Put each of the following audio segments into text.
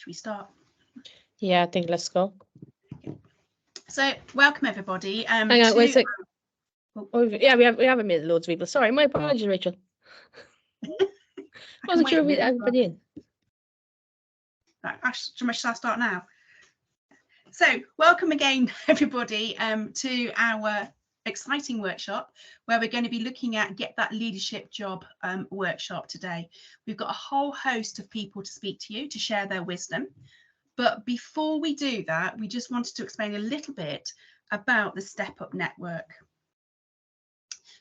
Should we start? Yeah, I think let's go. So welcome everybody. Hang on, wait a sec. Oh, yeah, we haven't made loads of people. Sorry, my apologies, Rachel. I wasn't sure we had everybody in. Right, shall I start now? So welcome again, everybody, to our exciting workshop where we're going to be looking at Get That Leadership Job workshop today. We've got a whole host of people to speak to you to share their wisdom. But before we do that, we just wanted to explain a little bit about the Step Up Network.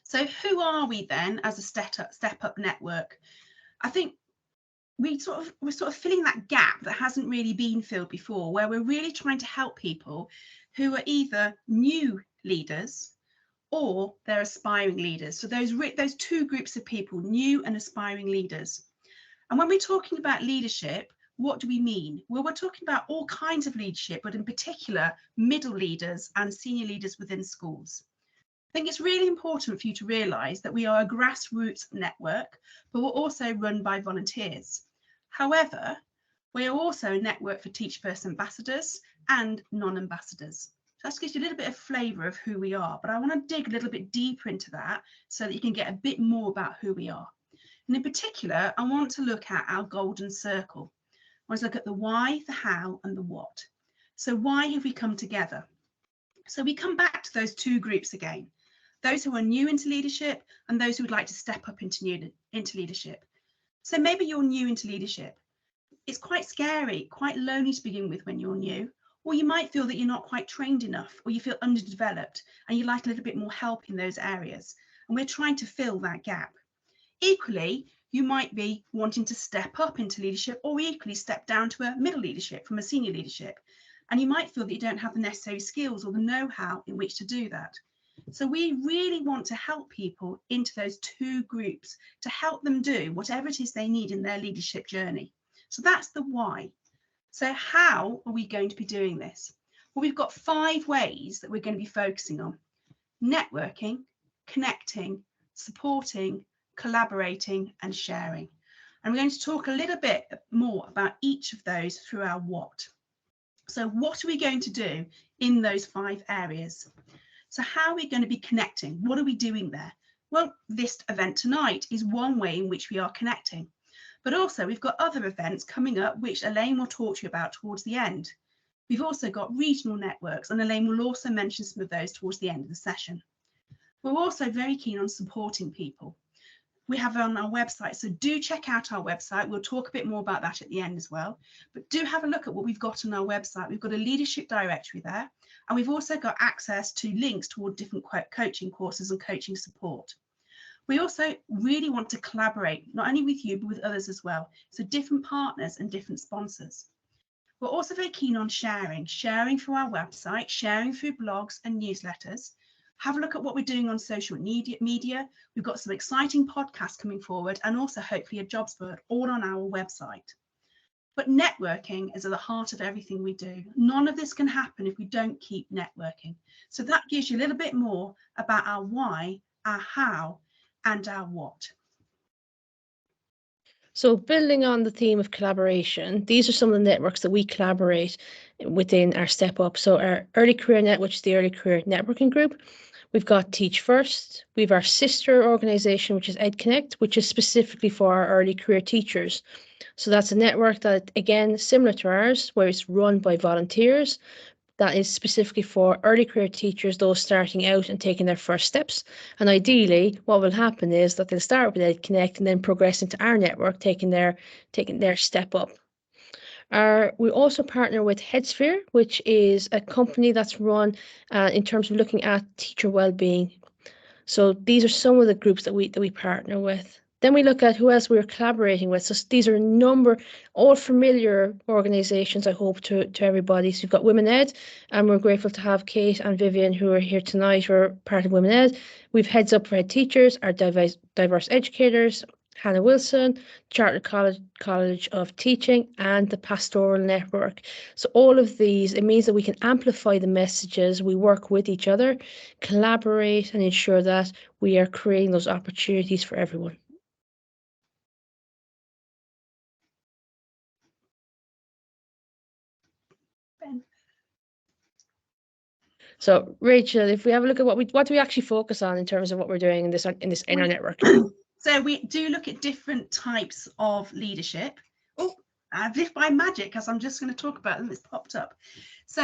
So who are we then as a Step Up Network? I think we're sort of filling that gap that hasn't really been filled before, where we're really trying to help people who are either new leaders or they're aspiring leaders. So those two groups of people, new and aspiring leaders. And when we're talking about leadership, what do we mean? Well, we're talking about all kinds of leadership, but in particular, middle leaders and senior leaders within schools. I think it's really important for you to realise that we are a grassroots network, but we're also run by volunteers. However, we are also a network for Teach First ambassadors and non-ambassadors. So that gives you a little bit of flavour of who we are, but I want to dig a little bit deeper into that so that you can get a bit more about who we are. And in particular, I want to look at our golden circle. I want to look at the why, the how, and the what. So why have we come together? So we come back to those two groups again, those who are new into leadership and those who would like to step up into leadership. So maybe you're new into leadership. It's quite scary, quite lonely to begin with when you're new, or you might feel that you're not quite trained enough, or you feel underdeveloped and you'd like a little bit more help in those areas. And we're trying to fill that gap. Equally, you might be wanting to step up into leadership or equally step down to a middle leadership from a senior leadership. And you might feel that you don't have the necessary skills or the know-how in which to do that. So we really want to help people into those two groups to help them do whatever it is they need in their leadership journey. So that's the why. So how are we going to be doing this? Well, we've got 5 ways that we're going to be focusing on: networking, connecting, supporting, collaborating, and sharing. And we're going to talk a little bit more about each of those through our what. So what are we going to do in those 5 areas? So how are we going to be connecting? What are we doing there? Well, this event tonight is one way in which we are connecting. But also we've got other events coming up, which Elaine will talk to you about towards the end. We've also got regional networks, and Elaine will also mention some of those towards the end of the session. We're also very keen on supporting people. We have on our website, so do check out our website. We'll talk a bit more about that at the end as well. But do have a look at what we've got on our website. We've got a leadership directory there, and we've also got access to links toward different coaching courses and coaching support. We also really want to collaborate, not only with you, but with others as well. So different partners and different sponsors. We're also very keen on sharing through our website, sharing through blogs and newsletters. Have a look at what we're doing on social media. We've got some exciting podcasts coming forward, and also hopefully a jobs board all on our website. But networking is at the heart of everything we do. None of this can happen if we don't keep networking. So that gives you a little bit more about our why, our how, and our what. So building on the theme of collaboration, these are some of the networks that we collaborate within our Step Up. So our Early Career Net, which is the Early Career Networking Group. We've got Teach First. We have our sister organisation, which is EdConnect, which is specifically for our early career teachers. So that's a network that, again, similar to ours, where it's run by volunteers. That is specifically for early career teachers, those starting out and taking their first steps. And ideally, what will happen is that they'll start with EdConnect and then progress into our network, taking their step up. We also partner with Headsphere, which is a company that's run in terms of looking at teacher well-being. So these are some of the groups that we partner with. Then we look at who else we're collaborating with. So these are a number, all familiar organisations, I hope, to everybody. So you've got Women Ed, and we're grateful to have Kate and Vivienne, who are here tonight, who are part of Women Ed. We've Heads Up for Head Teachers, our diverse educators, Hannah Wilson, Chartered College of Teaching, and the Pastoral Network. So all of these, it means that we can amplify the messages, we work with each other, collaborate, and ensure that we are creating those opportunities for everyone. So Rachel, if we have a look at what do we actually focus on in terms of what we're doing in our network? So we do look at different types of leadership. Oh, as if by magic, as I'm just going to talk about them, it's popped up. So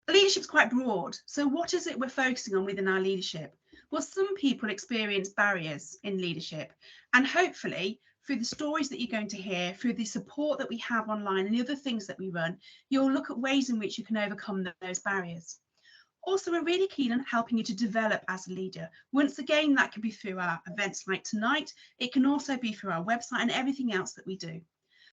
leadership is quite broad. So what is it we're focusing on within our leadership? Well, some people experience barriers in leadership, and hopefully through the stories that you're going to hear, through the support that we have online and the other things that we run, you'll look at ways in which you can overcome those barriers. Also, we're really keen on helping you to develop as a leader. Once again, that can be through our events like tonight. It can also be through our website and everything else that we do.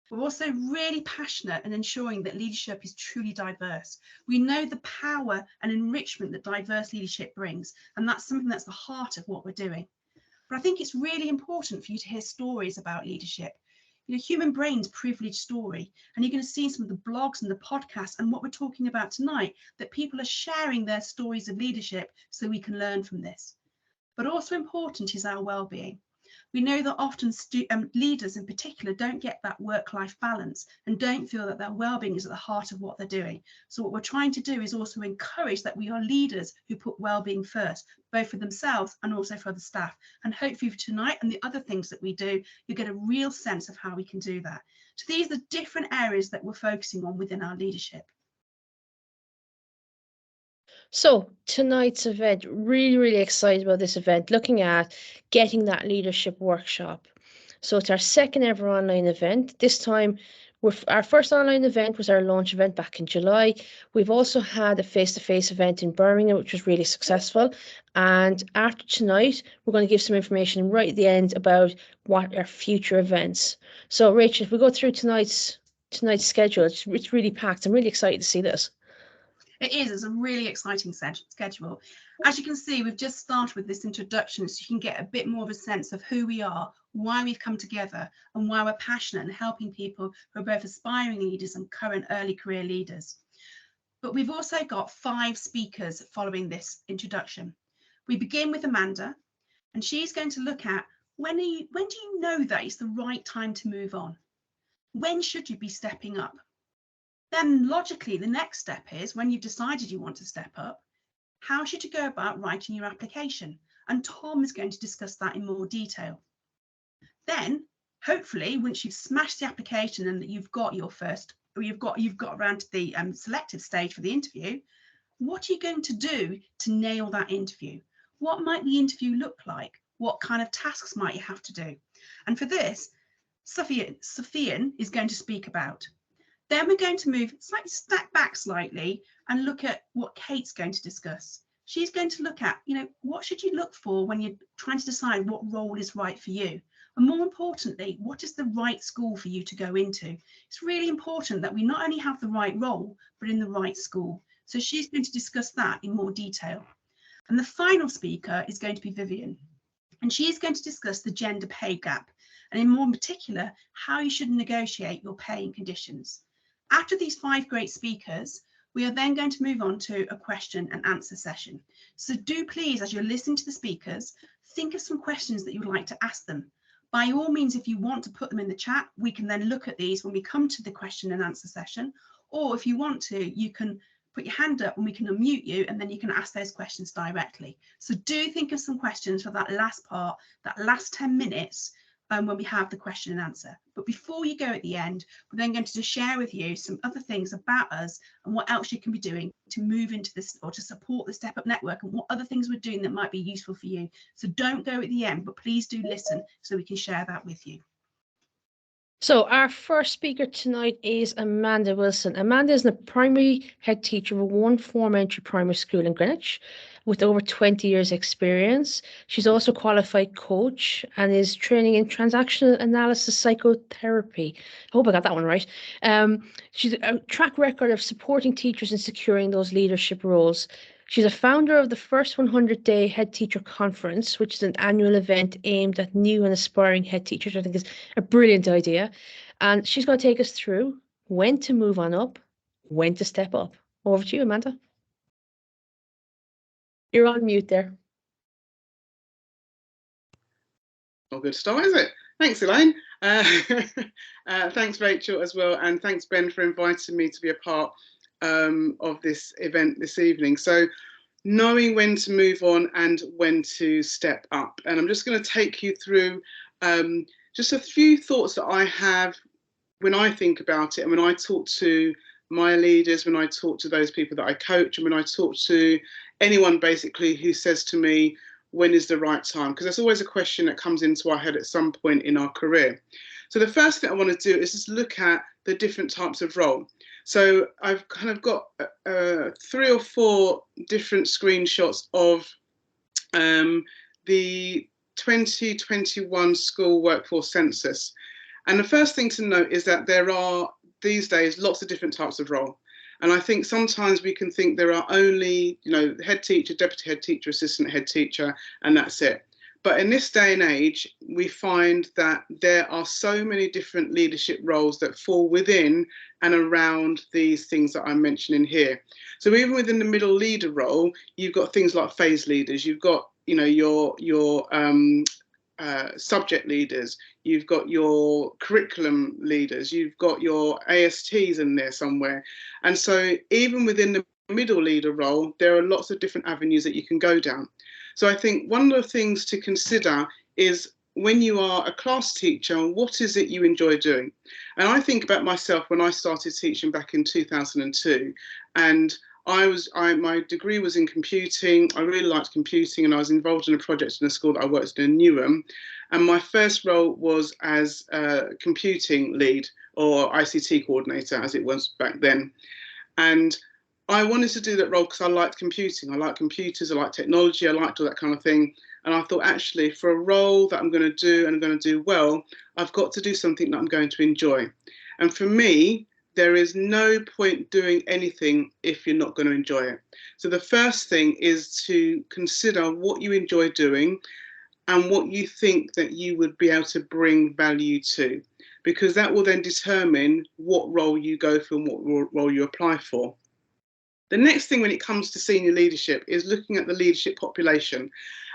We're also really passionate in ensuring that leadership is truly diverse. We know the power and enrichment that diverse leadership brings, and that's something that's the heart of what we're doing. But I think it's really important for you to hear stories about leadership. You know, human brain's privileged story, and you're going to see some of the blogs and the podcasts and what we're talking about tonight, that people are sharing their stories of leadership so we can learn from this. But also important is our well-being. We know that often leaders in particular don't get that work-life balance and don't feel that their well-being is at the heart of what they're doing. So what we're trying to do is also encourage that we are leaders who put well-being first, both for themselves and also for the staff. And hopefully for tonight and the other things that we do, you get a real sense of how we can do that. So these are the different areas that we're focusing on within our leadership. So tonight's event, really excited about this event, looking at getting that leadership workshop. So it's our second ever online event. This time, our first online event was our launch event back in July. We've also had a face-to-face event in Birmingham, which was really successful. And after tonight, we're going to give some information right at the end about what our future events. So Rachel, if we go through tonight's schedule, it's really packed. I'm really excited to see this. It's a really exciting schedule. As you can see, we've just started with this introduction so you can get a bit more of a sense of who we are, why we've come together, and why we're passionate in helping people who are both aspiring leaders and current early career leaders. But we've also got 5 speakers following this introduction. We begin with Amanda, and she's going to look at when do you know that it's the right time to move on? When should you be stepping up? Then logically, the next step is when you've decided you want to step up, how should you go about writing your application? And Tom is going to discuss that in more detail. Then, hopefully, once you've smashed the application and that you've got your first, or you've got around to the selective stage for the interview, what are you going to do to nail that interview? What might the interview look like? What kind of tasks might you have to do? And for this, Sufian is going to speak about. Then we're going to step back slightly and look at what Kate's going to discuss. She's going to look at, what should you look for when you're trying to decide what role is right for you? And more importantly, what is the right school for you to go into? It's really important that we not only have the right role, but in the right school. So she's going to discuss that in more detail. And the final speaker is going to be Vivienne. And she is going to discuss the gender pay gap, and in more particular, how you should negotiate your pay and conditions. After these 5 great speakers, we are then going to move on to a question and answer session. So do please, as you're listening to the speakers, think of some questions that you would like to ask them. By all means, if you want to put them in the chat, we can then look at these when we come to the question and answer session. Or if you want to, you can put your hand up and we can unmute you, and then you can ask those questions directly. So do think of some questions for that last part, that last 10 minutes, when we have the question and answer. But before you go at the end, we're then going to just share with you some other things about us and what else you can be doing to move into this or to support the Step Up Network, and what other things we're doing that might be useful for you. So don't go at the end, but please do listen so we can share that with you. So our first speaker tonight is Amanda Wilson. Amanda is the primary head teacher of a 1-form entry primary school in Greenwich with over 20 years experience. She's also a qualified coach and is training in transactional analysis psychotherapy. I hope I got that one right. She's a track record of supporting teachers in securing those leadership roles. She's a founder of the first 100-day Head Teacher Conference, which is an annual event aimed at new and aspiring head teachers. I think is a brilliant idea. And she's going to take us through when to move on up, when to step up. Over to you, Amanda. You're on mute there. Not good start, is it? Thanks, Elaine. Thanks, Rachel, as well. And thanks, Ben, for inviting me to be a part of this event this evening. So knowing when to move on and when to step up. And I'm just going to take you through just a few thoughts that I have when I think about it, and when I talk to my leaders, when I talk to those people that I coach, and when I talk to anyone basically who says to me, when is the right time? Because there's always a question that comes into our head at some point in our career. So the first thing I want to do is just look at the different types of role. So I've kind of got 3 or 4 different screenshots of the 2021 school workforce census. And the first thing to note is that there are, these days, lots of different types of role. And I think sometimes we can think there are only, you know, head teacher, deputy head teacher, assistant head teacher, and that's it. But in this day and age, we find that there are so many different leadership roles that fall within and around these things that I'm mentioning here. So even within the middle leader role, you've got things like phase leaders, you've got, you know, your subject leaders, you've got your curriculum leaders, you've got your ASTs in there somewhere. And so even within the middle leader role, there are lots of different avenues that you can go down. So I think one of the things to consider is, when you are a class teacher, what is it you enjoy doing? And I think about myself when I started teaching back in 2002, and my degree was in computing. I really liked computing, and I was involved in a project in a school that I worked in Newham. And my first role was as a computing lead, or ICT coordinator, as it was back then. And I wanted to do that role because I liked computing. I like computers, I like technology, I liked all that kind of thing. And I thought, actually, for a role that I'm going to do and I'm going to do well, I've got to do something that I'm going to enjoy. And for me, there is no point doing anything if you're not going to enjoy it. So the first thing is to consider what you enjoy doing and what you think that you would be able to bring value to, because that will then determine what role you go for and what role you apply for. The next thing when it comes to senior leadership is looking at the leadership population.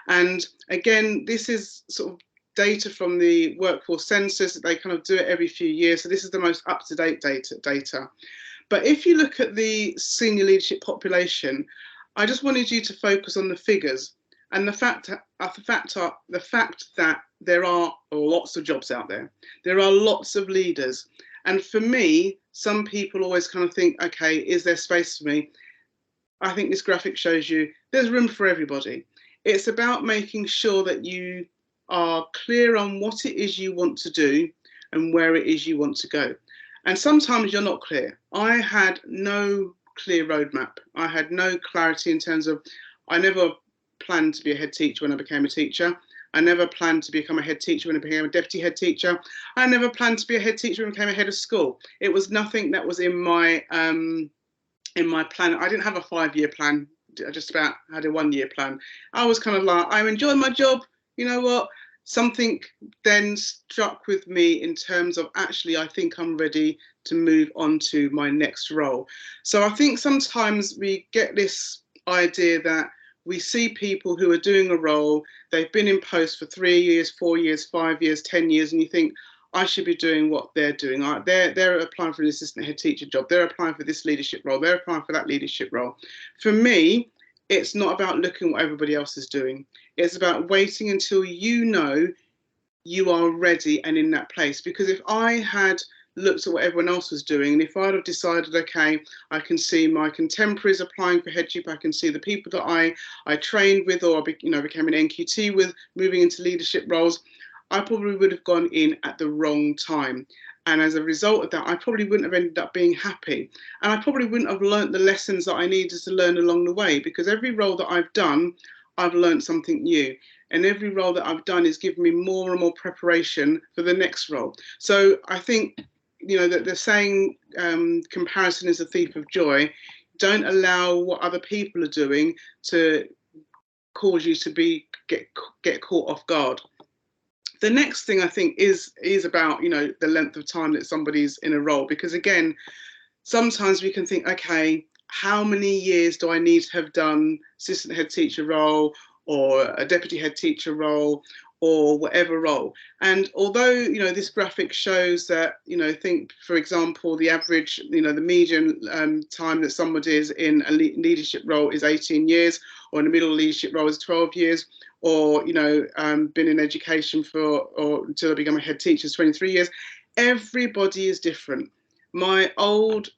And again, this is sort of data from the workforce census. They kind of do it every few years. So this is the most up-to-date data. But if you look at the senior leadership population, I just wanted you to focus on the figures and the fact that there are lots of jobs out there. There are lots of leaders. And for me, some people always kind of think, okay, is there space for me? I think this graphic shows you there's room for everybody. It's about making sure that you are clear on what it is you want to do and where it is you want to go. And sometimes you're not clear. I had no clear roadmap. I had no clarity in terms of, I never planned to be a head teacher when I became a teacher. I never planned to become a head teacher when I became a deputy head teacher. I never planned to be a head teacher when I became a head of school. It was nothing that was in my plan. I didn't have a 5-year plan. I just about had a 1-year plan. I was kind of like, I enjoy my job. You know what? Something then struck with me in terms of, actually, I think I'm ready to move on to my next role. So I think sometimes we get this idea that we see people who are doing a role, they've been in post for 3 years, 4 years, 5 years, 10 years, and you think, I should be doing what they're doing. They're applying for an assistant head teacher job. They're applying for this leadership role. They're applying for that leadership role. For me, it's not about looking what everybody else is doing. It's about waiting until you know you are ready and in that place. Because if I had looked at what everyone else was doing, and if I'd have decided, okay, I can see my contemporaries applying for headship, I can see the people that I trained with or became an NQT with moving into leadership roles, I probably would have gone in at the wrong time. And as a result of that, I probably wouldn't have ended up being happy. And I probably wouldn't have learnt the lessons that I needed to learn along the way, because every role that I've done, I've learnt something new. And every role that I've done is giving me more and more preparation for the next role. So I think, that the saying, comparison is a thief of joy. Don't allow what other people are doing to cause you to get caught off guard. The next thing I think is about, the length of time that somebody's in a role, because again, sometimes we can think, okay, how many years do I need to have done assistant head teacher role or a deputy head teacher role or whatever role. And although, you know, this graphic shows that, you know, think, for example, the average, you know, the median time that somebody is in a leadership role is 18 years, or in a middle leadership role is 12 years, or, you know, been in education or until I become a head teacher is 23 years. Everybody is different. My old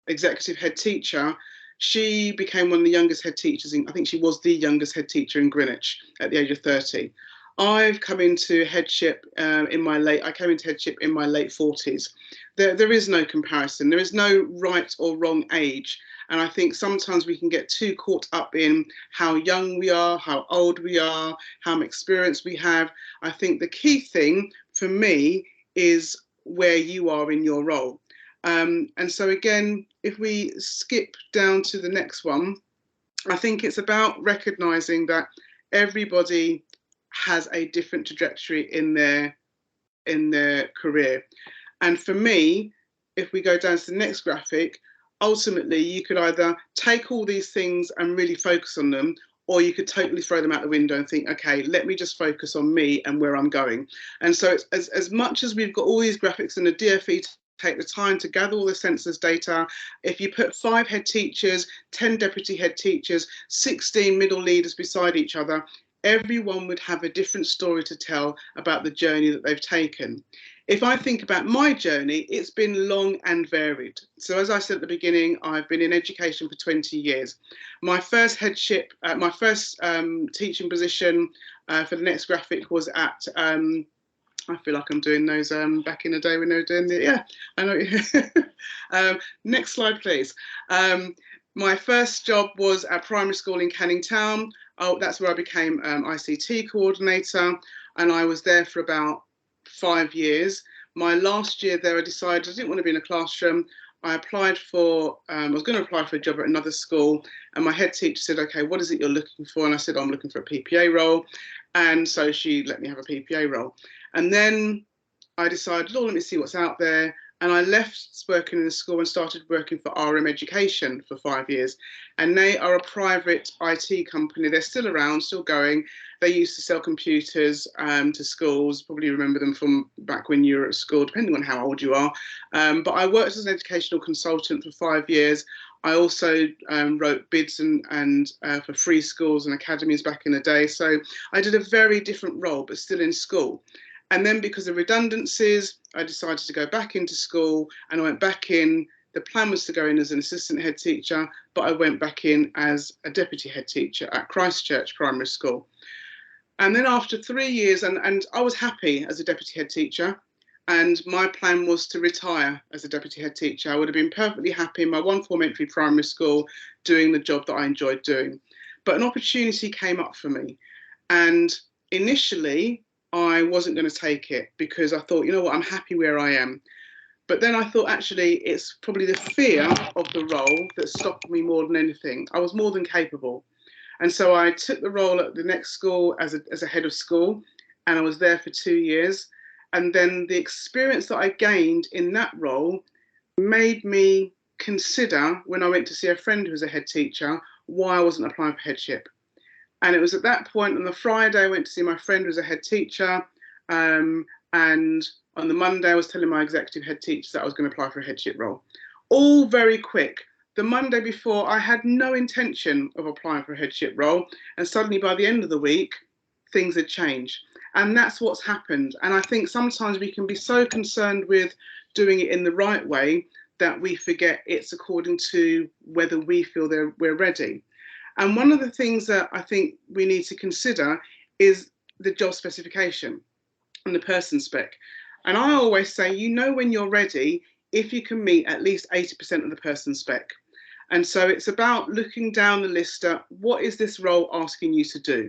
executive head teacher, she became one of the youngest head teachers I think she was the youngest head teacher in Greenwich at the age of 30. I've come into headship in my late 40s. There is no comparison. There is no right or wrong age. And I think sometimes we can get too caught up in how young we are, how old we are, how much experience we have. I think the key thing for me is where you are in your role. And so again, if we skip down to the next one, I think it's about recognizing that everybody has a different trajectory in their career. And for me, if we go down to the next graphic, ultimately you could either take all these things and really focus on them, or you could totally throw them out the window and think, okay, let me just focus on me and where I'm going. And so it's, as much as we've got all these graphics in the DFE, take the time to gather all the census data. If you put 5 head teachers, 10 deputy head teachers, 16 middle leaders beside each other, everyone would have a different story to tell about the journey that they've taken. If I think about my journey, it's been long and varied. So as I said at the beginning, I've been in education for 20 years. My first headship, my first teaching position for the next graphic was at, I feel like I'm doing those back in the day when they were doing it. Yeah, I know. Next slide, please. My first job was at primary school in Canning Town. Oh, that's where I became ICT coordinator, and I was there for about 5 years. My last year there, I decided I didn't want to be in a classroom. I applied for, I was going to apply for a job at another school, and my head teacher said, okay, what is it you're looking for? And I said, I'm looking for a PPA role. And so she let me have a PPA role. And then I decided, oh, let me see what's out there. And I left working in the school and started working for RM Education for 5 years. And they are a private IT company. They're still around, still going. They used to sell computers to schools. Probably remember them from back when you were at school, depending on how old you are. But I worked as an educational consultant for 5 years. I also wrote bids and for free schools and academies back in the day. So I did a very different role, but still in school. And then because of redundancies, I decided to go back into school, and I went back in. The plan was to go in as an assistant head teacher, but I went back in as a deputy head teacher at Christchurch Primary School. And then after 3 years, and I was happy as a deputy head teacher, and my plan was to retire as a deputy head teacher. I would have been perfectly happy in my one form entry primary school doing the job that I enjoyed doing. But an opportunity came up for me. And initially, I wasn't going to take it because I thought, you know what, I'm happy where I am. But then I thought, actually, it's probably the fear of the role that stopped me more than anything. I was more than capable. And so I took the role at the next school as a head of school, and I was there for 2 years. And then the experience that I gained in that role made me consider, when I went to see a friend who was a head teacher, why I wasn't applying for headship. And it was at that point on the Friday, I went to see my friend who was a head teacher. And on the Monday, I was telling my executive head teacher that I was going to apply for a headship role. All very quick. The Monday before, I had no intention of applying for a headship role. And suddenly by the end of the week, things had changed. And that's what's happened. And I think sometimes we can be so concerned with doing it in the right way that we forget it's according to whether we feel we're ready. And one of the things that I think we need to consider is the job specification and the person spec. And I always say, you know when you're ready if you can meet at least 80% of the person spec. And so it's about looking down the list at what is this role asking you to do?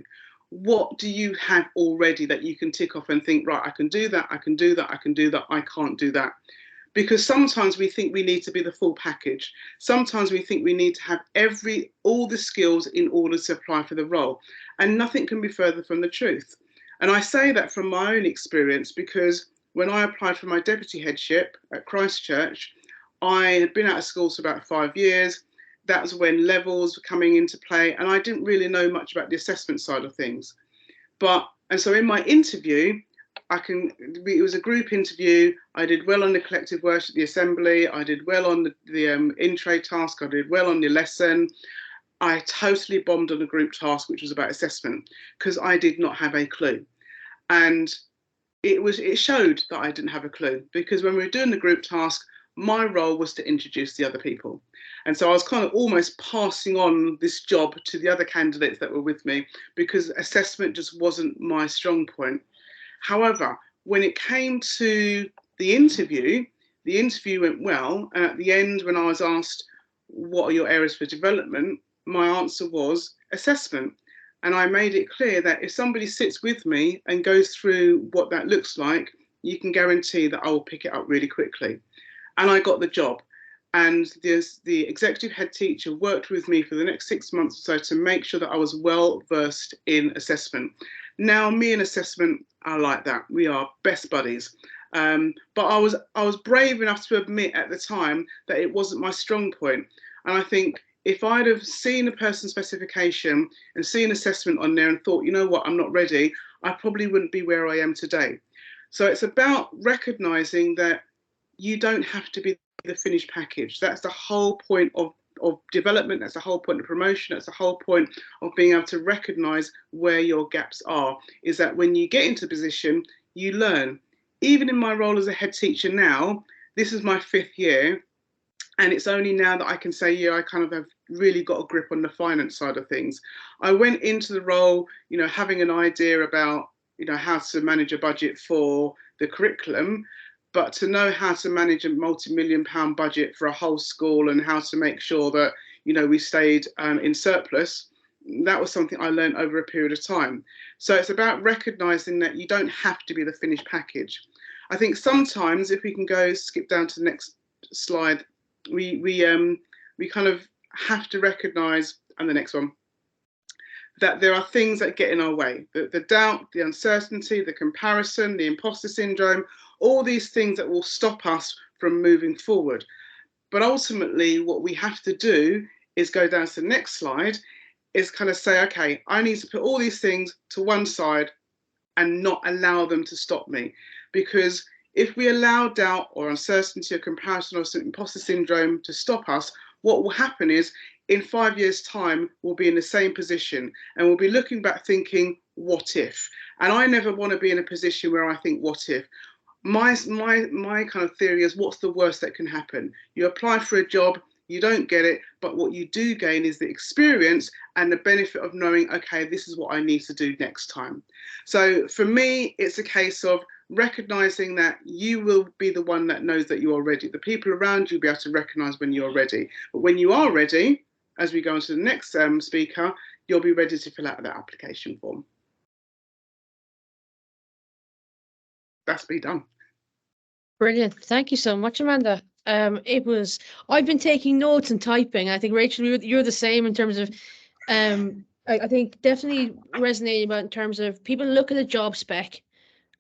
What do you have already that you can tick off and think, right, I can do that, I can do that, I can do that, I can't do that. Because sometimes we think we need to be the full package. Sometimes we think we need to have all the skills in order to apply for the role. And nothing can be further from the truth. And I say that from my own experience, because when I applied for my deputy headship at Christchurch, I had been out of school for about 5 years. that's when levels were coming into play, and I didn't really know much about the assessment side of things. And so in my interview, it was a group interview. I did well on the collective work at the assembly. I did well on the in-tray task. I did well on the lesson. I totally bombed on the group task, which was about assessment, because I did not have a clue. And it showed that I didn't have a clue, because when we were doing the group task, my role was to introduce the other people. And so I was kind of almost passing on this job to the other candidates that were with me, because assessment just wasn't my strong point. However, when it came to the interview went well. And at the end, when I was asked, what are your areas for development? My answer was assessment. And I made it clear that if somebody sits with me and goes through what that looks like, you can guarantee that I will pick it up really quickly. And I got the job. And the executive head teacher worked with me for the next 6 months or so to make sure that I was well versed in assessment. Now, me and assessment are like that. We are best buddies. But I was brave enough to admit at the time that it wasn't my strong point. And I think if I'd have seen a person's specification and seen assessment on there and thought, you know what, I'm not ready, I probably wouldn't be where I am today. So it's about recognising that you don't have to be the finished package. That's the whole point of development. That's the whole point of promotion. That's the whole point of being able to recognise where your gaps are, is that when you get into a position, you learn. Even in my role as a head teacher now, this is my 5th year. And it's only now that I can say, yeah, I kind of have really got a grip on the finance side of things. I went into the role, you know, having an idea about, you know, how to manage a budget for the curriculum, but to know how to manage a multi-million-pound budget for a whole school and how to make sure that, you know, we stayed in surplus, that was something I learned over a period of time. So it's about recognising that you don't have to be the finished package. I think sometimes, if we can skip down to the next slide, we kind of have to recognise, and the next one, that there are things that get in our way. The doubt, the uncertainty, the comparison, the imposter syndrome, all these things that will stop us from moving forward. But ultimately, what we have to do is go down to the next slide, is kind of say, okay, I need to put all these things to one side and not allow them to stop me. Because if we allow doubt or uncertainty or comparison or imposter syndrome to stop us, what will happen is in 5 years' time, we'll be in the same position and we'll be looking back thinking, what if? And I never want to be in a position where I think, what if? My kind of theory is, what's the worst that can happen? You apply for a job, you don't get it, but what you do gain is the experience and the benefit of knowing, okay, this is what I need to do next time. So for me, it's a case of recognizing that you will be the one that knows that you are ready. The people around you will be able to recognize when you're ready. But when you are ready, as we go on to the next speaker, you'll be ready to fill out that application form. That's me done. Brilliant. Thank you so much, Amanda. I've been taking notes and typing. I think, Rachel, you're the same in terms of, I think definitely resonating about in terms of people look at a job spec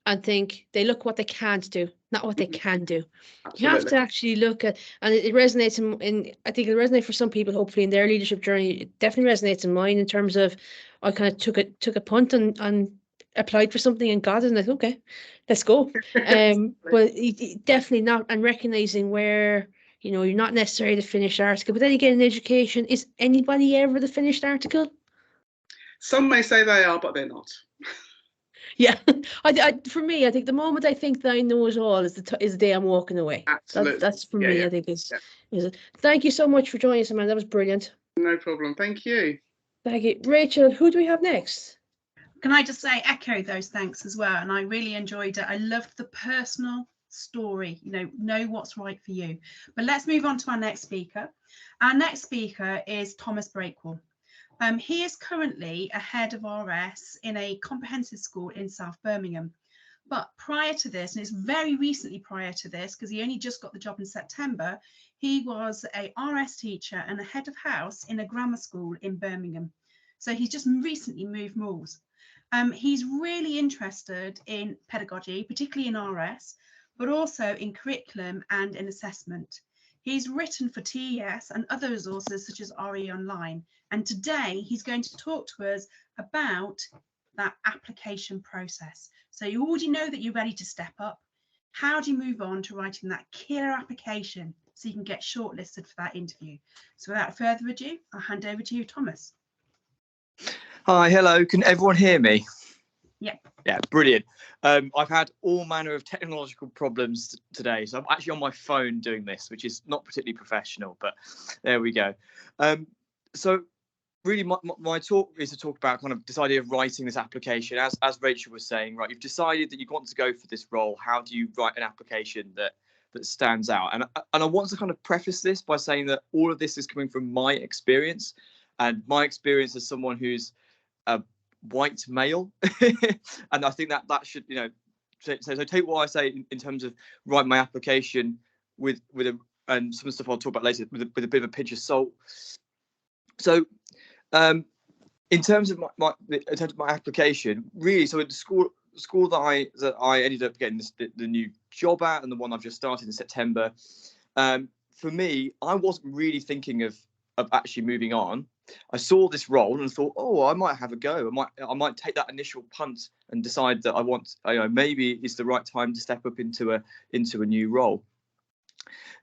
and think they look what they can't do, not what they can do. Absolutely. You have to actually look at, and it resonates in I think it'll resonate for some people, hopefully in their leadership journey. It definitely resonates in mine in terms of, I kind of took a punt and applied for something and got it, and I thought, okay, let's go. But definitely not, and recognizing where, you know, you're not necessarily the finished article. But then again, in education, is anybody ever the finished article? Some may say they are, but they're not. Yeah, for me, I think the moment I think that I know it all is the day I'm walking away. Absolutely. That's for me. I think is it. Thank you so much for joining us, Amanda. That was brilliant. No problem. Thank you. Thank you, Rachel. Who do we have next? Can I just say, echo those thanks as well? And I really enjoyed it. I loved the personal story. You know what's right for you. But let's move on to our next speaker. Our next speaker is Thomas Breakwell. He is currently a head of RS in a comprehensive school in South Birmingham. But prior to this, and it's very recently prior to this, because he only just got the job in September, he was a RS teacher and a head of house in a grammar school in Birmingham. So he's just recently moved moors. He's really interested in pedagogy, particularly in RS, but also in curriculum and in assessment. He's written for TES and other resources such as RE Online. And today he's going to talk to us about that application process. So you already know that you're ready to step up. How do you move on to writing that killer application so you can get shortlisted for that interview? So without further ado, I'll hand over to you, Thomas. Hi, hello. Can everyone hear me? Yep. Yeah, brilliant. I've had all manner of technological problems today, so I'm actually on my phone doing this, which is not particularly professional, but there we go. So really my talk is to talk about kind of this idea of writing this application. As Rachel was saying, right, you've decided that you want to go for this role. How do you write an application that stands out? And I want to kind of preface this by saying that all of this is coming from my experience, and my experience as someone who's a white male. And I think that should, you know, so take what I say in terms of writing my application with and some stuff I'll talk about later with a bit of a pinch of salt. So in terms of my application, really, so in the school that I ended up getting the new job at, and the one I've just started in September, for me, I wasn't really thinking of actually moving on. I saw this role and thought, oh, I might have a go. I might take that initial punt and decide that I want, you know, maybe it's the right time to step up into a new role.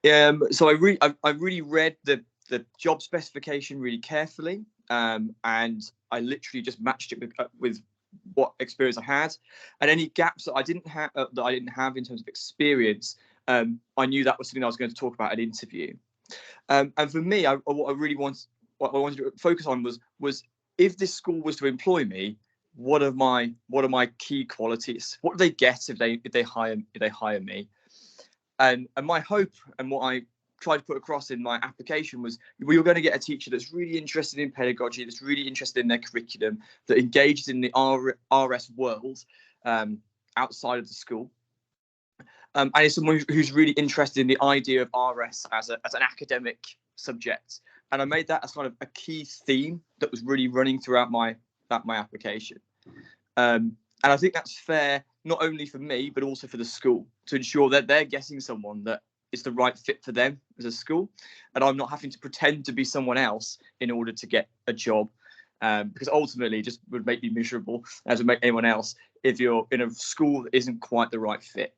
So I really read the job specification really carefully, and I literally just matched it with what experience I had, and any gaps that I didn't have in terms of experience, I knew that was something I was going to talk about at interview. And for me, what I wanted to focus on was if this school was to employ me, what are my key qualities? What do they get if they hire me? And my hope, and what I tried to put across in my application, was you're going to get a teacher that's really interested in pedagogy, that's really interested in their curriculum, that engages in the RS world outside of the school. And it's someone who's really interested in the idea of RS as an academic subject. And I made that as kind of a key theme that was really running throughout my application. And I think that's fair, not only for me, but also for the school, to ensure that they're getting someone that is the right fit for them as a school. And I'm not having to pretend to be someone else in order to get a job, because ultimately it just would make me miserable, as would make anyone else, if you're in a school that isn't quite the right fit.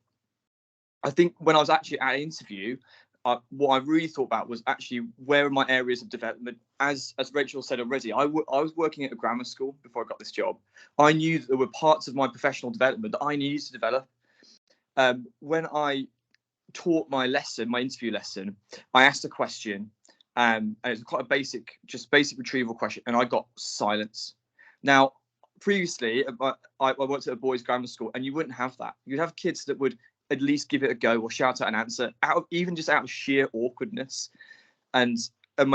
I think when I was actually at an interview, what I really thought about was actually where are my areas of development. As Rachel said already, I was working at a grammar school before I got this job. I knew that there were parts of my professional development that I needed to develop. When I taught my interview lesson, I asked a question, and it was quite a basic retrieval question, and I got silence. Now, previously, I worked at a boys' grammar school, and you wouldn't have that. You'd have kids that would at least give it a go or shout out an answer even just out of sheer awkwardness. And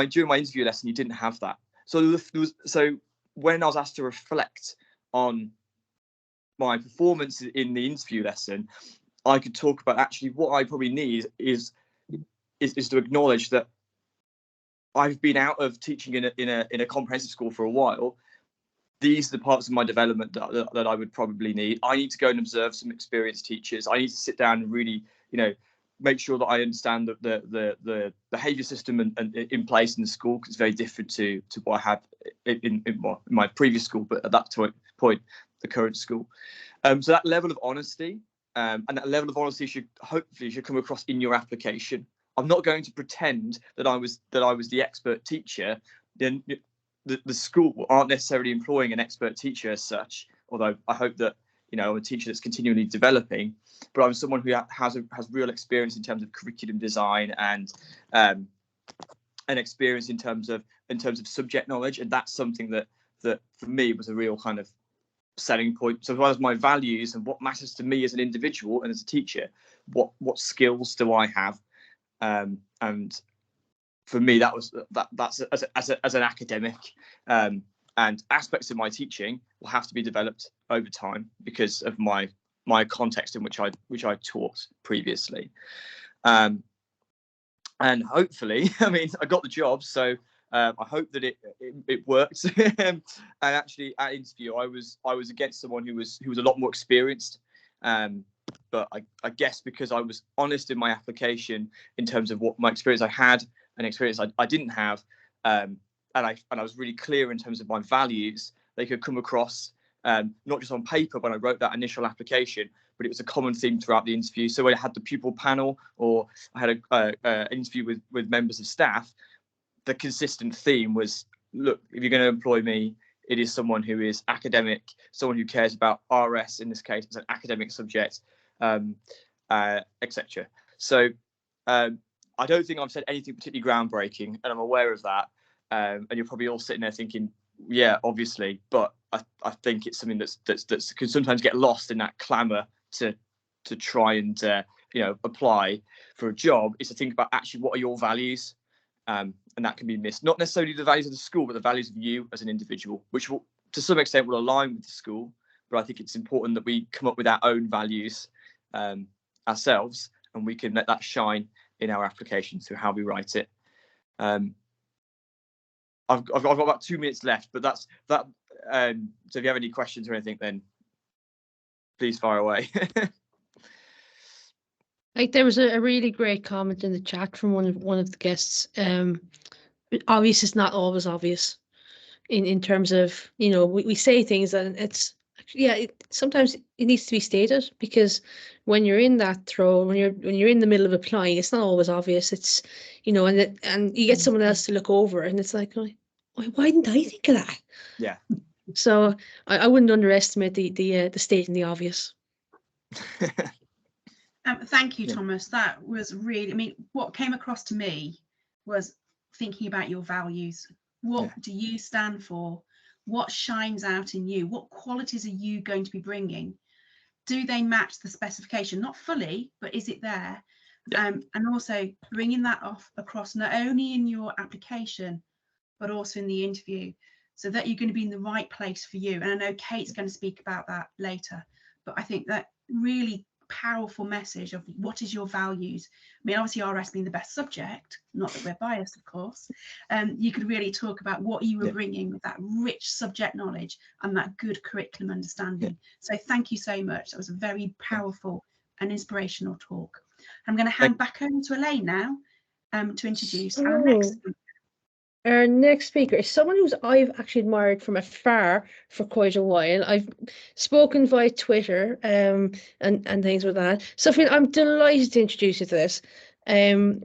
during my interview lesson, you didn't have that. So when I was asked to reflect on my performance in the interview lesson, I could talk about actually what I probably need is to acknowledge that I've been out of teaching in a comprehensive school for a while. These are the parts of my development that I would probably need. I need to go and observe some experienced teachers. I need to sit down and really, you know, make sure that I understand the behaviour system and in place in the school, because it's very different to what I had in my previous school, but at that point, the current school. So that level of honesty, and that level of honesty should come across in your application. I'm not going to pretend that I was the expert teacher. Then the school aren't necessarily employing an expert teacher as such, although I hope that, you know, I'm a teacher that's continually developing, but I'm someone who has real experience in terms of curriculum design and an experience in terms of subject knowledge, and that's something that for me was a real kind of selling point. So as well as my values and what matters to me as an individual and as a teacher, what skills do I have, and for me, that's as an academic, and aspects of my teaching will have to be developed over time because of my context in which I taught previously, and hopefully, I mean, I got the job, so I hope that it worked. And actually, at interview, I was against someone who was a lot more experienced, but I guess because I was honest in my application in terms of what my experience I had and experience I didn't have, and I was really clear in terms of my values, they could come across not just on paper when I wrote that initial application, but it was a common theme throughout the interview. So when I had the pupil panel, or I had an interview with members of staff, the consistent theme was, look, if you're going to employ me, it is someone who is academic, someone who cares about RS in this case as an academic subject, etc. So I don't think I've said anything particularly groundbreaking, and I'm aware of that. And you're probably all sitting there thinking, yeah, obviously, but I think it's something that's can sometimes get lost in that clamour to try and apply for a job, is to think about actually what are your values, and that can be missed. Not necessarily the values of the school, but the values of you as an individual, which will to some extent will align with the school. But I think it's important that we come up with our own values ourselves, and we can let that shine in our application through how we write it. I've got about 2 minutes left, but that's that. So if you have any questions or anything, then please fire away. Like, there was a really great comment in the chat from one of the guests. Obvious is not always obvious in terms of, we say things and it's, sometimes it needs to be stated, because when you're in that throw, when you're in the middle of applying, it's not always obvious. It's, and you get someone else to look over and it's like, why didn't I think of that? Yeah. So I wouldn't underestimate the stating the obvious. Thank you, Thomas. That was really, what came across to me was thinking about your values. What do you stand for? What shines out in you? What qualities are you going to be bringing? Do they match the specification? Not fully, but is it there? And also bringing that across not only in your application, but also in the interview, so that you're going to be in the right place for you. And I know Kate's going to speak about that later, but I think that really powerful message of what is your values. Obviously RS being the best subject, not that we're biased, of course, you could really talk about what you were bringing with that rich subject knowledge and that good curriculum understanding. So thank you so much. That was a very powerful and inspirational talk. I'm going to hand back over to Elaine now to introduce our next speaker. Our next speaker is someone who's I've actually admired from afar for quite a while. I've spoken via Twitter and things like that. Sufian, I'm delighted to introduce you to this.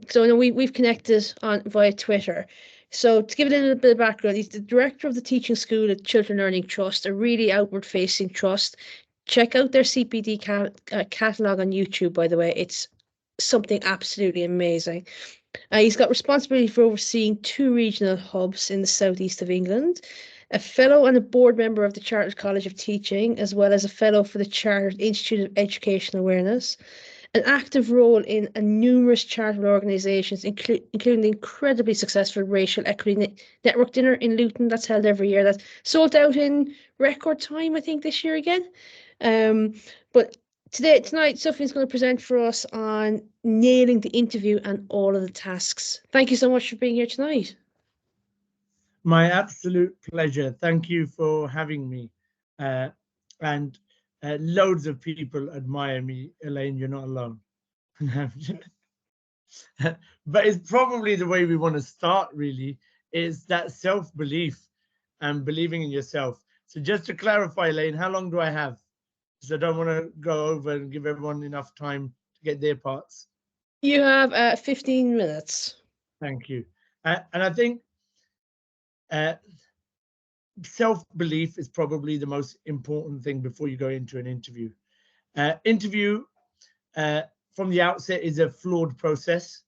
So we've connected via Twitter. So to give it a little bit of background, he's the director of the teaching school at Children Learning Trust, a really outward-facing trust. Check out their CPD catalogue on YouTube, by the way. It's something absolutely amazing. He's got responsibility for overseeing 2 regional hubs in the southeast of England, a fellow and a board member of the Chartered College of Teaching, as well as a fellow for the Chartered Institute of Education Awareness, an active role in numerous charitable organisations, including the incredibly successful Racial Equity Network Dinner in Luton that's held every year, that's sold out in record time, I think, this year again. But tonight, Sufian's going to present for us on nailing the interview and all of the tasks. Thank you so much for being here tonight. My absolute pleasure. Thank you for having me. Loads of people admire me. Elaine, you're not alone. But it's probably the way we want to start, really, is that self-belief and believing in yourself. So just to clarify, Elaine, how long do I have? Because I don't want to go over and give everyone enough time to get their parts. You have 15 minutes. Thank you. And I think self-belief is probably the most important thing before you go into an interview. Interview from the outset is a flawed process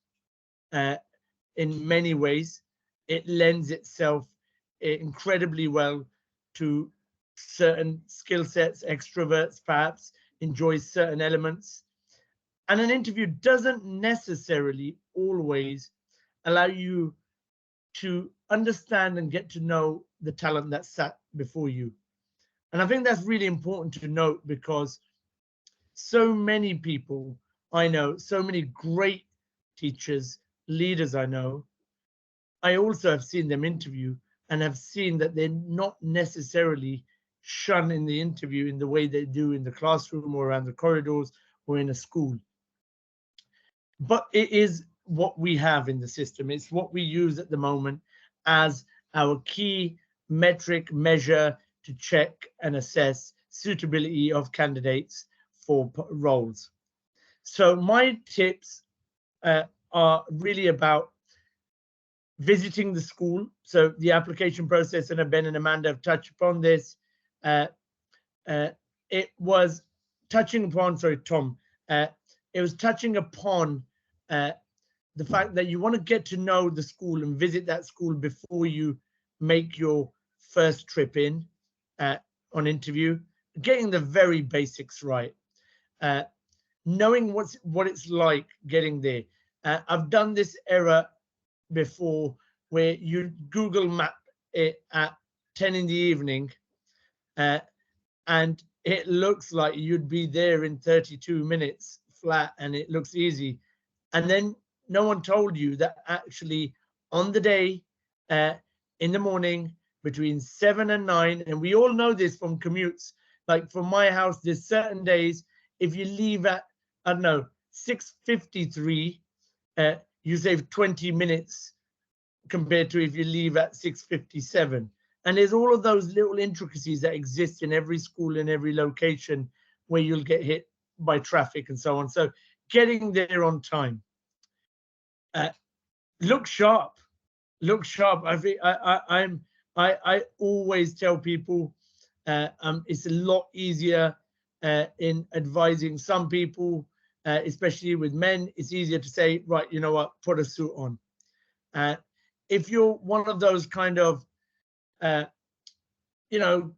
in many ways. It lends itself incredibly well to certain skill sets, extroverts perhaps enjoy certain elements. And an interview doesn't necessarily always allow you to understand and get to know the talent that's sat before you. And I think that's really important to note, because so many people I know, so many great teachers, leaders I know, I also have seen them interview and have seen that they're not necessarily shun in the interview in the way they do in the classroom or around the corridors or in a school. But it is what we have in the system. It's what we use at the moment as our key metric measure to check and assess suitability of candidates for roles. So my tips are really about visiting the school. So the application process, and Ben and Amanda have touched upon this. It was touching upon, sorry, Tom, it was touching upon the fact that you want to get to know the school and visit that school before you make your first trip in on interview, getting the very basics right, knowing what it's like getting there. I've done this error before where you Google map it at 10 in the evening and it looks like you'd be there in 32 minutes flat and it looks easy. And then no one told you that actually on the day, in the morning, between 7 and 9, and we all know this from commutes, like from my house, there's certain days, if you leave at, I don't know, 6:53, you save 20 minutes compared to if you leave at 6:57. And there's all of those little intricacies that exist in every school, in every location where you'll get hit by traffic and so on. So getting there on time. Look sharp. Look sharp. I always tell people it's a lot easier in advising some people, especially with men. It's easier to say, right, you know what, put a suit on. If you're one of those kind of, you know,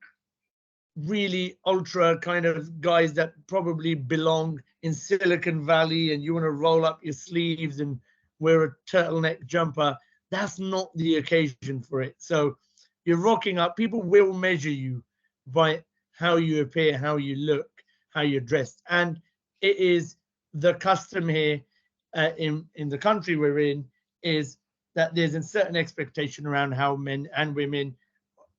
really ultra kind of guys that probably belong in Silicon Valley and you want to roll up your sleeves and wear a turtleneck jumper, that's not the occasion for it. So you're rocking up. People will measure you by how you appear, how you look, how you're dressed. And it is the custom here in the country we're in is that there's a certain expectation around how men and women,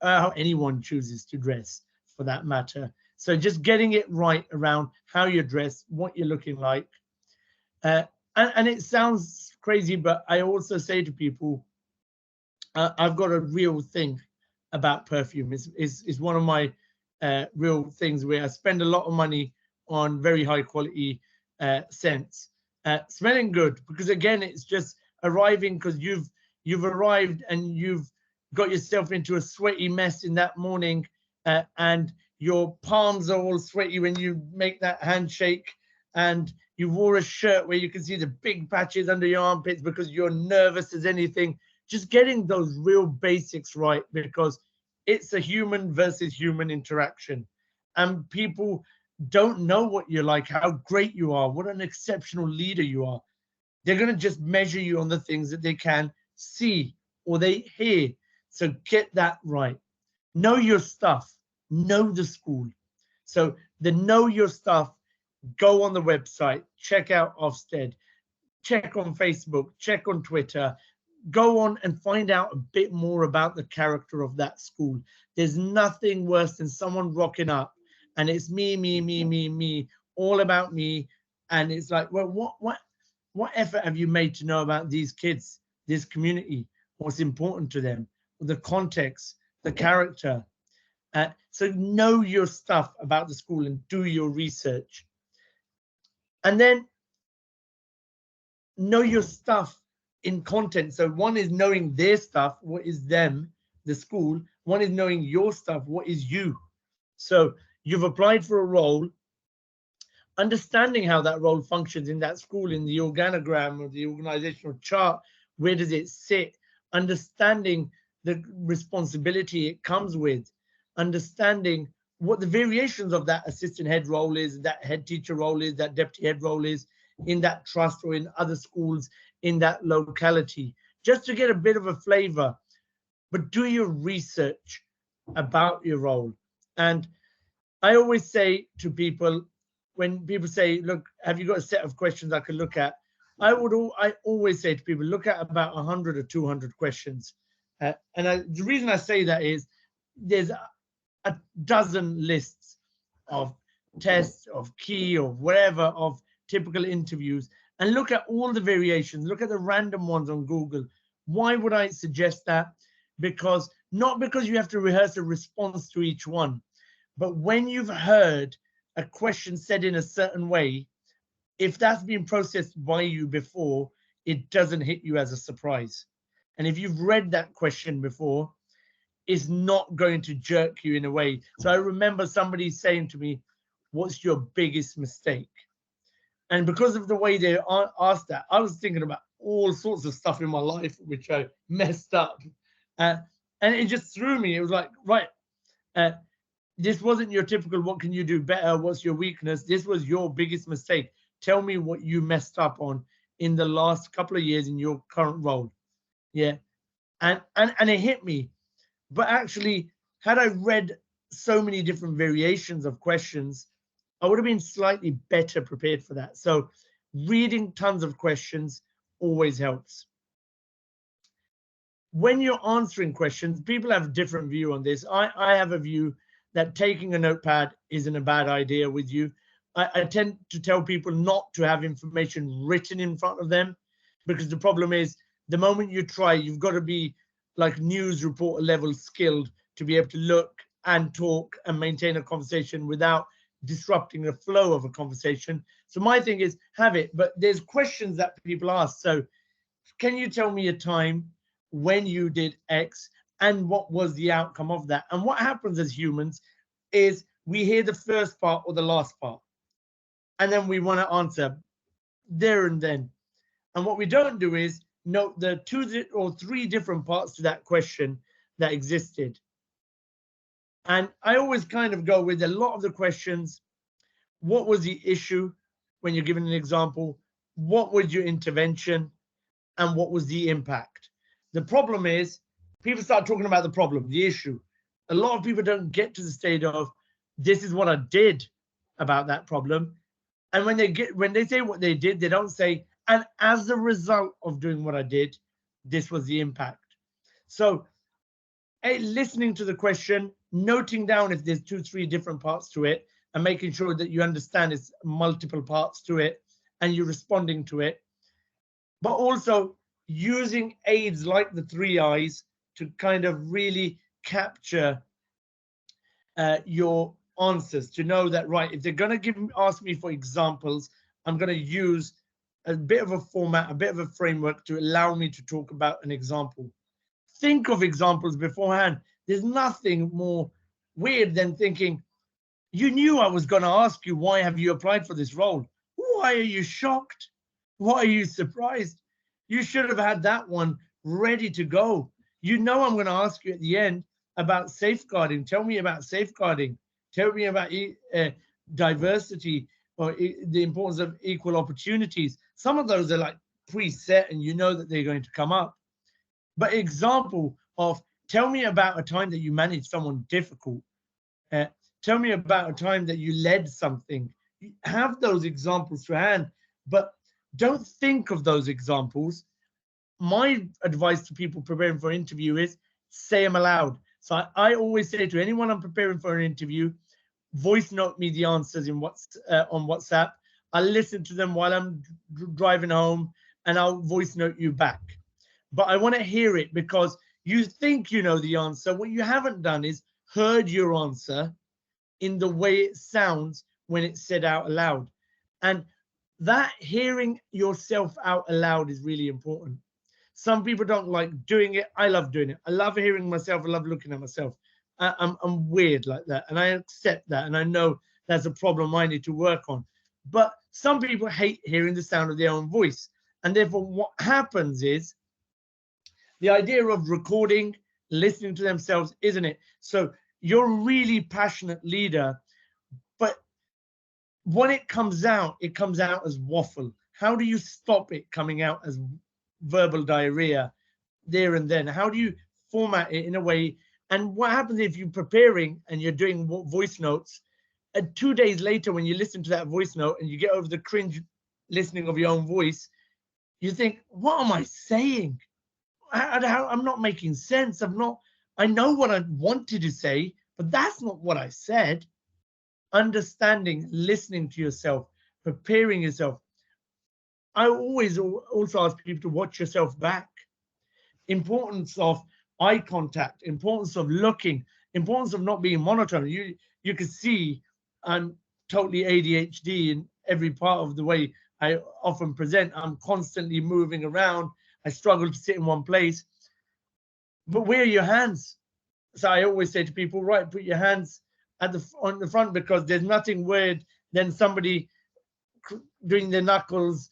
how anyone chooses to dress for that matter. So just getting it right around how you're dressed, what you're looking like. And it sounds crazy, but I also say to people, I've got a real thing about perfume. It's one of my real things where I spend a lot of money on very high quality scents. Smelling good, because again, it's just arriving because you've arrived and you've got yourself into a sweaty mess in that morning and your palms are all sweaty when you make that handshake, and you wore a shirt where you can see the big patches under your armpits because you're nervous as anything. Just getting those real basics right, because it's a human versus human interaction. And people don't know what you're like, how great you are, what an exceptional leader you are. They're going to just measure you on the things that they can see or they hear. So get that right. Know your stuff. Know the school. So the know your stuff, go on the website, check out Ofsted, check on Facebook, check on Twitter, go on and find out a bit more about the character of that school. There's nothing worse than someone rocking up and it's me, all about me. And it's like, well, what effort have you made to know about these kids, this community, what's important to them, the context, the character? So know your stuff about the school and do your research. And then know your stuff in content. So one is knowing their stuff, what is them, the school. One is knowing your stuff, what is you. So you've applied for a role, understanding how that role functions in that school, in the organogram or the organizational chart, where does it sit, understanding the responsibility it comes with, understanding what the variations of that assistant head role is, that head teacher role is, that deputy head role is in that trust or in other schools in that locality, just to get a bit of a flavor. But do your research about your role. And I always say to people, when people say, look, have you got a set of questions I can look at? I always say to people, look at about 100 or 200 questions. The reason I say that is there's a dozen lists of test, of key, or whatever, of typical interviews, and look at all the variations, look at the random ones on Google. Why would I suggest that? Because not because you have to rehearse a response to each one, but when you've heard a question said in a certain way, if that's been processed by you before, it doesn't hit you as a surprise. And if you've read that question before, it's not going to jerk you in a way. So I remember somebody saying to me, "What's your biggest mistake?" And because of the way they asked that, I was thinking about all sorts of stuff in my life which I messed up. And it just threw me. It was like, right, this wasn't your typical, what can you do better? What's your weakness? This was your biggest mistake. Tell me what you messed up on in the last couple of years in your current role. Yeah. And it hit me. But actually, had I read so many different variations of questions, I would have been slightly better prepared for that. So reading tons of questions always helps. When you're answering questions, people have a different view on this. I have a view that taking a notepad isn't a bad idea with you. I tend to tell people not to have information written in front of them, because the problem is the moment you try, you've got to be like news reporter level skilled to be able to look and talk and maintain a conversation without disrupting the flow of a conversation. So my thing is have it, but there's questions that people ask. So can you tell me a time when you did X and what was the outcome of that? And what happens as humans is we hear the first part or the last part, and then we want to answer there and then. And what we don't do is note the 2 or 3 different parts to that question that existed. And I always kind of go with a lot of the questions. What was the issue when you're given an example? What was your intervention? And what was the impact? The problem is people start talking about the problem, the issue. A lot of people don't get to the state of, this is what I did about that problem. And when they say what they did, they don't say, and as a result of doing what I did, this was the impact. So listening to the question, noting down if there's 2, 3 different parts to it, and making sure that you understand it's multiple parts to it and you're responding to it. But also using aids like the 3 I's to kind of really capture your answers, to know that, right, if they're going to ask me for examples, I'm going to use a bit of a format, a bit of a framework to allow me to talk about an example. Think of examples beforehand. There's nothing more weird than thinking, you knew I was going to ask you, why have you applied for this role? Why are you shocked? Why are you surprised? You should have had that one ready to go. You know I'm going to ask you at the end about safeguarding. Tell me about safeguarding. Tell me about diversity, or the importance of equal opportunities. Some of those are like preset and you know that they're going to come up. But example of, tell me about a time that you managed someone difficult. Tell me about a time that you led something. Have those examples to hand, but don't think of those examples. My advice to people preparing for an interview is say them aloud. So I always say to anyone I'm preparing for an interview, voice note me the answers on WhatsApp. I'll listen to them while I'm driving home, and I'll voice note you back. But I want to hear it, because you think you know the answer. What you haven't done is heard your answer in the way it sounds when it's said out aloud. And that hearing yourself out aloud is really important. Some people don't like doing it. I love doing it. I love hearing myself. I love looking at myself. I'm weird like that, and I accept that, and I know that's a problem I need to work on. But some people hate hearing the sound of their own voice, and therefore what happens is the idea of recording, listening to themselves, isn't it? So you're a really passionate leader, but when it comes out as waffle. How do you stop it coming out as verbal diarrhea there and then? How do you format it in a way? And what happens if you're preparing and you're doing voice notes, and 2 days later when you listen to that voice note and you get over the cringe listening of your own voice, you think, what am I saying? I'm not making sense. I know what I wanted to say, but that's not what I said. understanding, listening to yourself, preparing yourself. I always also ask people to watch yourself back. Importance of eye contact, importance of looking, importance of not being monotone. You can see I'm totally ADHD in every part of the way I often present. I'm constantly moving around. I struggle to sit in one place. But where are your hands? So I always say to people, right, put your hands on the front, because there's nothing weird than somebody doing their knuckles.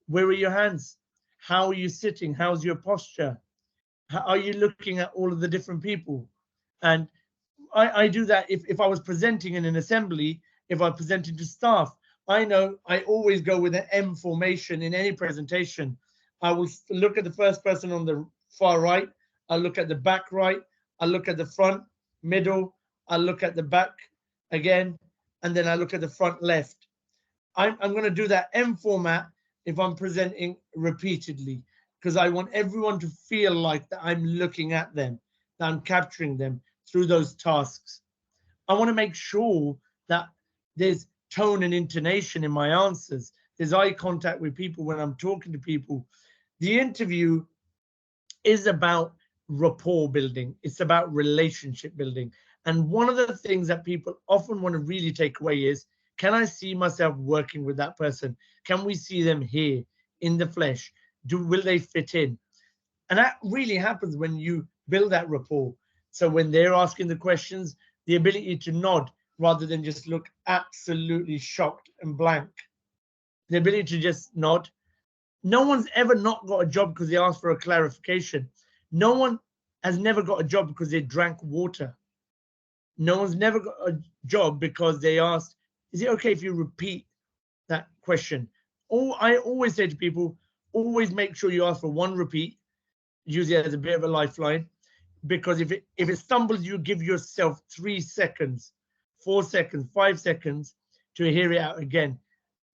Where are your hands? How are you sitting? How's your posture? How are you looking at all of the different people? And I do that if I was presenting in an assembly, if I'm presenting to staff. I know I always go with an M formation in any presentation. I will look at the first person on the far right. I'll look at the back right. I'll look at the front, middle. I'll look at the back again. And then I look at the front left. I'm going to do that M format if I'm presenting repeatedly, because I want everyone to feel like that I'm looking at them, that I'm capturing them through those tasks. I want to make sure that there's tone and intonation in my answers. There's eye contact with people when I'm talking to people. The interview is about rapport building. It's about relationship building. And one of the things that people often want to really take away is, can I see myself working with that person? Can we see them here in the flesh? Will they fit in? And that really happens when you build that rapport. So when they're asking the questions, the ability to nod rather than just look absolutely shocked and blank. The ability to just nod. No one's ever not got a job because they asked for a clarification. No one has never got a job because they drank water. No one's never got a job because they asked, is it okay if you repeat that question? I always say to people, always make sure you ask for one repeat. Use it as a bit of a lifeline, because if it stumbles, you give yourself 3 seconds, 4 seconds, 5 seconds to hear it out again.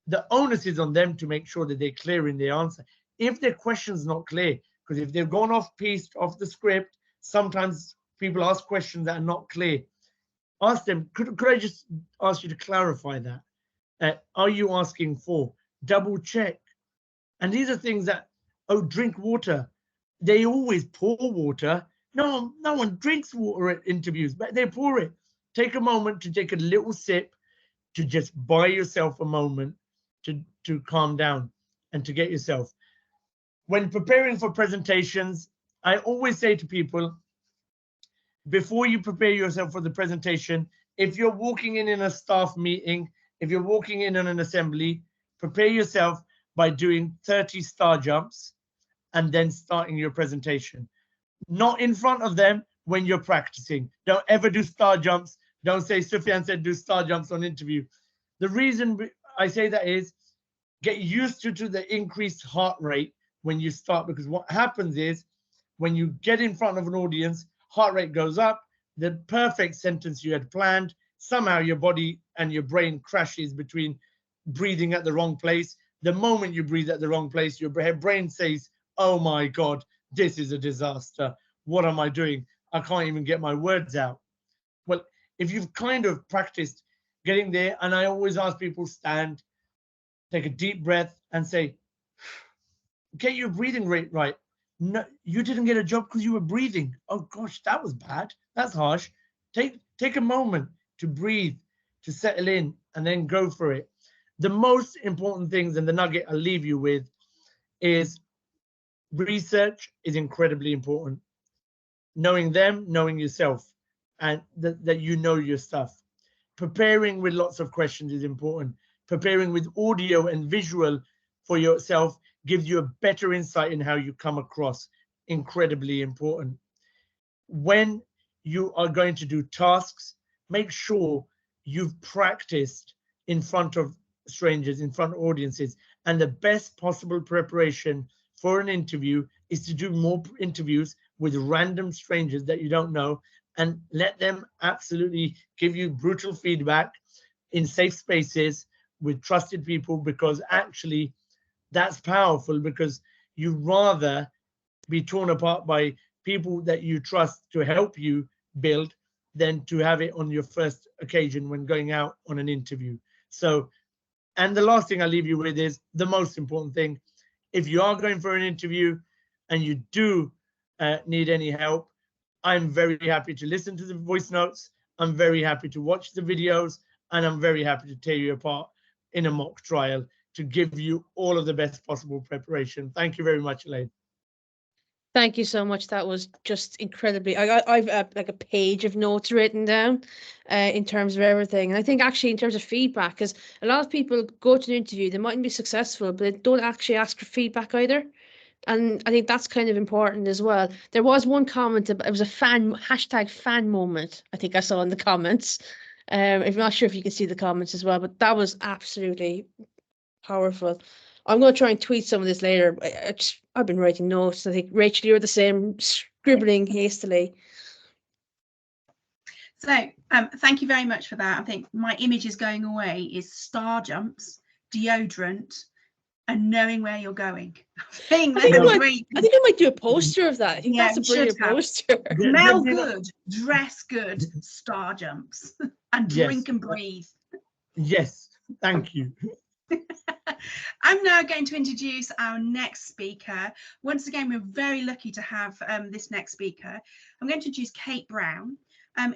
The onus is on them to make sure that they're clear in their answer. If their question's not clear, because if they've gone off the script, sometimes people ask questions that are not clear. Ask them, could I just ask you to clarify that? Are you asking for? Double check. And these are things that, oh, drink water. They always pour water. No one drinks water at interviews, but they pour it. Take a moment to take a little sip, to just buy yourself a moment to calm down and to get yourself. When preparing for presentations, I always say to people, before you prepare yourself for the presentation, if you're walking in a staff meeting, if you're walking in an assembly, prepare yourself by doing 30 star jumps and then starting your presentation. Not in front of them when you're practicing. Don't ever do star jumps. Don't say Sufian said do star jumps on interview. The reason I say that is get used to the increased heart rate when you start, because what happens is when you get in front of an audience, heart rate goes up, the perfect sentence you had planned, somehow your body and your brain crashes between breathing at the wrong place. The moment you breathe at the wrong place, your brain says, oh my God, this is a disaster. What am I doing? I can't even get my words out. Well, if you've kind of practiced getting there, and I always ask people, stand, take a deep breath and say, get your breathing rate right. No, you didn't get a job because you were breathing. Oh gosh, that was bad. That's harsh. Take a moment to breathe, to settle in, and then go for it. The most important things, and the nugget I'll leave you with, is research is incredibly important. Knowing them, knowing yourself, and that you know your stuff. Preparing with lots of questions is important. Preparing with audio and visual for yourself gives you a better insight in how you come across. Incredibly important. When you are going to do tasks, make sure you've practiced in front of strangers, in front of audiences. And the best possible preparation for an interview is to do more interviews with random strangers that you don't know, and let them absolutely give you brutal feedback in safe spaces with trusted people, because actually that's powerful, because you rather be torn apart by people that you trust to help you build than to have it on your first occasion when going out on an interview. So, and the last thing I'll leave you with is the most important thing. If you are going for an interview and you do need any help, I'm very happy to listen to the voice notes. I'm very happy to watch the videos, and I'm very happy to tear you apart in a mock trial to give you all of the best possible preparation. Thank you very much, Elaine. Thank you so much. That was just incredibly. I've like a page of notes written down in terms of everything. And I think actually in terms of feedback, because a lot of people go to an interview, they mightn't be successful, but they don't actually ask for feedback either. And I think that's kind of important as well. There was one comment, it was a #fan moment, I think I saw in the comments. I'm not sure if you can see the comments as well, but that was absolutely powerful. I'm going to try and tweet some of this later. I've been writing notes. I think, Rachel, you're the same, scribbling hastily. So thank you very much for that. I think my image is going away is star jumps, deodorant, and knowing where you're going. I think I might do a poster of that. I think that's a brilliant poster. Smell good, dress good, star jumps, and drink and breathe. Yes, thank you. I'm now going to introduce our next speaker. Once again, we're very lucky to have this next speaker. I'm going to introduce Kate Brown.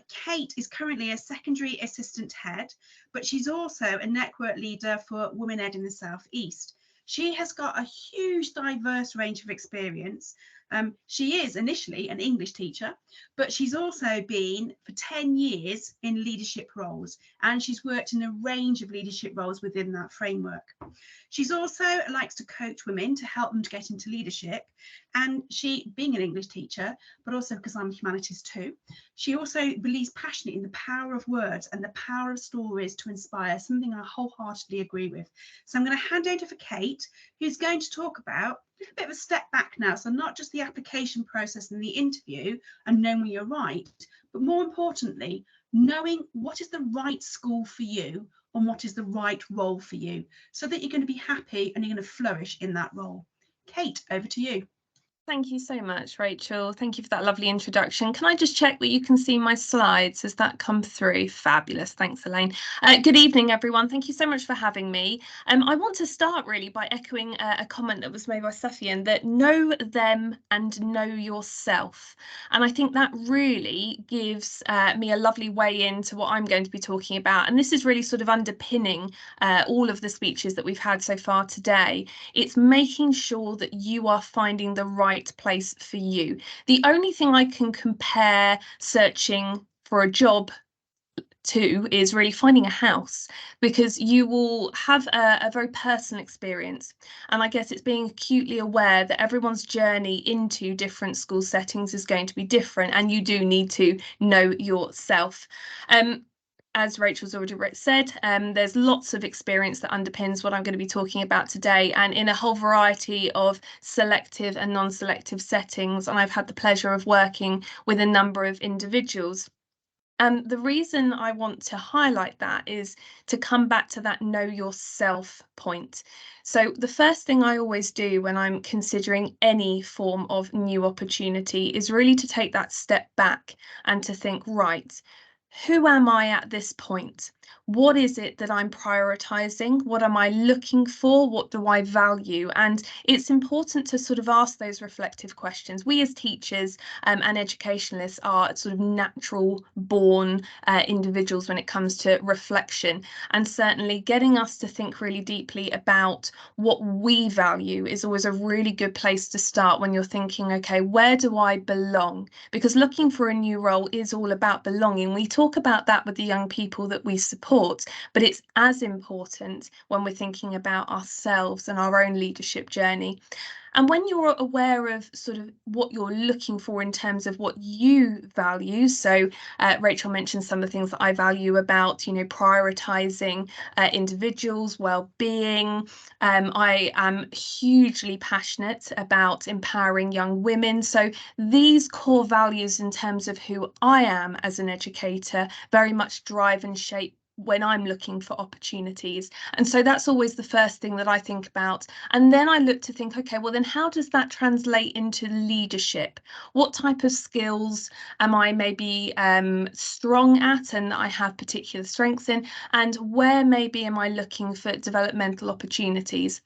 Kate is currently a secondary assistant head, but she's also a network leader for Women Ed in the South East. She has got a huge diverse range of experience. She is initially an English teacher, but she's also been for 10 years in leadership roles, and she's worked in a range of leadership roles within that framework. She's also likes to coach women to help them to get into leadership, and she, being an English teacher, but also because I'm humanities too, she also believes passionately in the power of words and the power of stories to inspire, something I wholeheartedly agree with. So I'm going to hand over for Kate, who's going to talk about a bit of a step back now. So not just the application process and the interview and knowing when you're right, but more importantly, knowing what is the right school for you and what is the right role for you, so that you're going to be happy and you're going to flourish in that role. Kate, over to you. Thank you so much, Rachel. Thank you for that lovely introduction. Can I just check that you can see my slides? Has that come through? Fabulous. Thanks, Elaine. Good evening, everyone. Thank you so much for having me. I want to start really by echoing a comment that was made by Sufian, that know them and know yourself. And I think that really gives me a lovely way into what I'm going to be talking about. And this is really sort of underpinning all of the speeches that we've had so far today. It's making sure that you are finding the right place for you. The only thing I can compare searching for a job to is really finding a house, because you will have a very personal experience, and I guess it's being acutely aware that everyone's journey into different school settings is going to be different, and you do need to know yourself. As Rachel's already said, there's lots of experience that underpins what I'm going to be talking about today, and in a whole variety of selective and non-selective settings, and I've had the pleasure of working with a number of individuals. And the reason I want to highlight that is to come back to that know yourself point. So the first thing I always do when I'm considering any form of new opportunity is really to take that step back and to think, right, who am I at this point? What is it that I'm prioritizing? What am I looking for? What do I value? And it's important to sort of ask those reflective questions. We as teachers and educationalists are sort of natural born individuals when it comes to reflection, and certainly getting us to think really deeply about what we value is always a really good place to start when you're thinking, okay, where do I belong? Because looking for a new role is all about belonging. We talk about that with the young people that we support, but it's as important when we're thinking about ourselves and our own leadership journey. And when you're aware of sort of what you're looking for in terms of what you value, so Rachel mentioned some of the things that I value about, you know, prioritizing individuals' well-being. I am hugely passionate about empowering young women. So these core values in terms of who I am as an educator very much drive and shape when I'm looking for opportunities. And so that's always the first thing that I think about. And then I look to think, okay, well, then how does that translate into leadership? What type of skills am I maybe strong at and I have particular strengths in? And where maybe am I looking for developmental opportunities?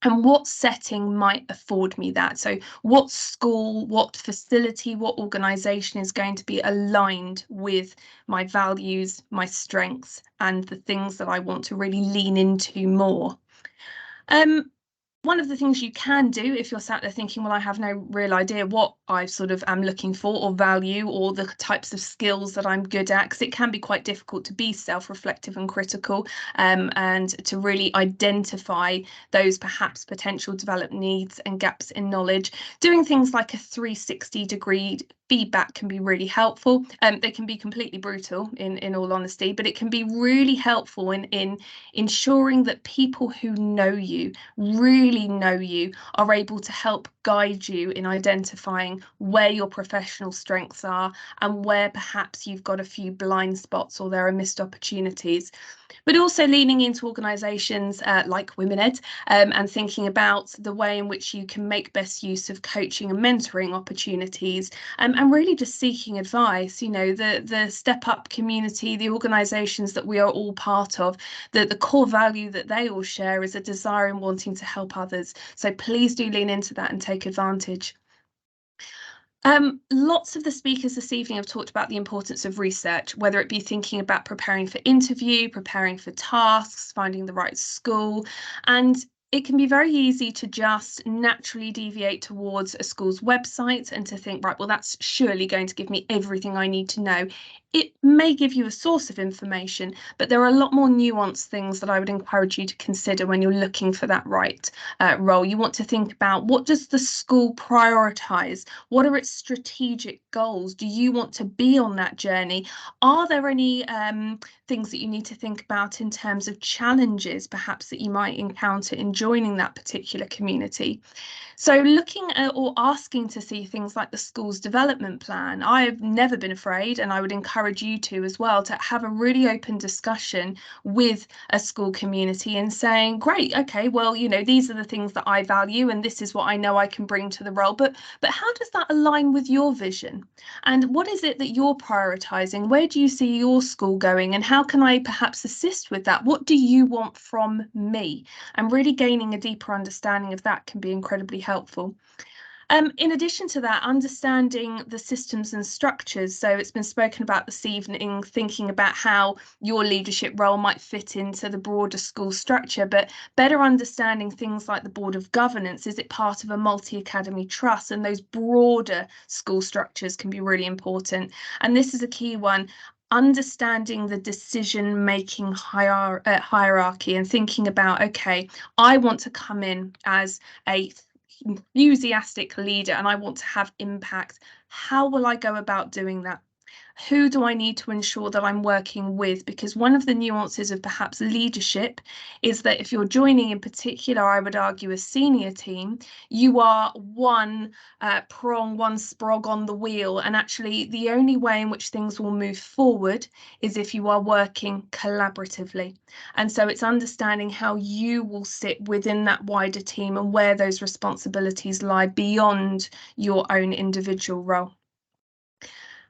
And what setting might afford me that? So what school, what facility, what organisation is going to be aligned with my values, my strengths, and the things that I want to really lean into more? One of the things you can do if you're sat there thinking, well, I have no real idea what I sort of am looking for or value or the types of skills that I'm good at, because it can be quite difficult to be self-reflective and critical, and to really identify those perhaps potential development needs and gaps in knowledge. Doing things like a 360-degree feedback can be really helpful. They can be completely brutal in all honesty, but it can be really helpful in ensuring that people who know you, really know you, are able to help guide you in identifying where your professional strengths are and where perhaps you've got a few blind spots or there are missed opportunities. But also leaning into organisations like WomenEd, and thinking about the way in which you can make best use of coaching and mentoring opportunities, and really just seeking advice. You know, the Step Up community, the organisations that we are all part of, the core value that they all share is a desire and wanting to help others. So please do lean into that and take advantage. Lots of the speakers this evening have talked about the importance of research, whether it be thinking about preparing for interview, preparing for tasks, finding the right school. And it can be very easy to just naturally deviate towards a school's website and to think, right, well, that's surely going to give me everything I need to know. It may give you a source of information, but there are a lot more nuanced things that I would encourage you to consider when you're looking for that right role. You want to think about, what does the school prioritise? What are its strategic goals? Do you want to be on that journey? Are there any things that you need to think about in terms of challenges perhaps that you might encounter in joining that particular community? So looking at or asking to see things like the school's development plan. I've never been afraid, and I would encourage you to as well, to have a really open discussion with a school community and saying, great, okay, well, you know, these are the things that I value and this is what I know I can bring to the role, but how does that align with your vision? And what is it that you're prioritising? Where do you see your school going, and how can I perhaps assist with that? What do you want from me? And really gaining a deeper understanding of that can be incredibly helpful. In addition to that, understanding the systems and structures. So it's been spoken about this evening, thinking about how your leadership role might fit into the broader school structure, but better understanding things like the board of governance. Is it part of a multi-academy trust? And those broader school structures can be really important. And this is a key one. Understanding the decision-making hierarchy and thinking about, okay, I want to come in as a enthusiastic leader and I want to have impact. How will I go about doing that? Who do I need to ensure that I'm working with? Because one of the nuances of perhaps leadership is that if you're joining in particular, I would argue a senior team, you are one prong, one sprog on the wheel. And actually the only way in which things will move forward is if you are working collaboratively. And so it's understanding how you will sit within that wider team and where those responsibilities lie beyond your own individual role.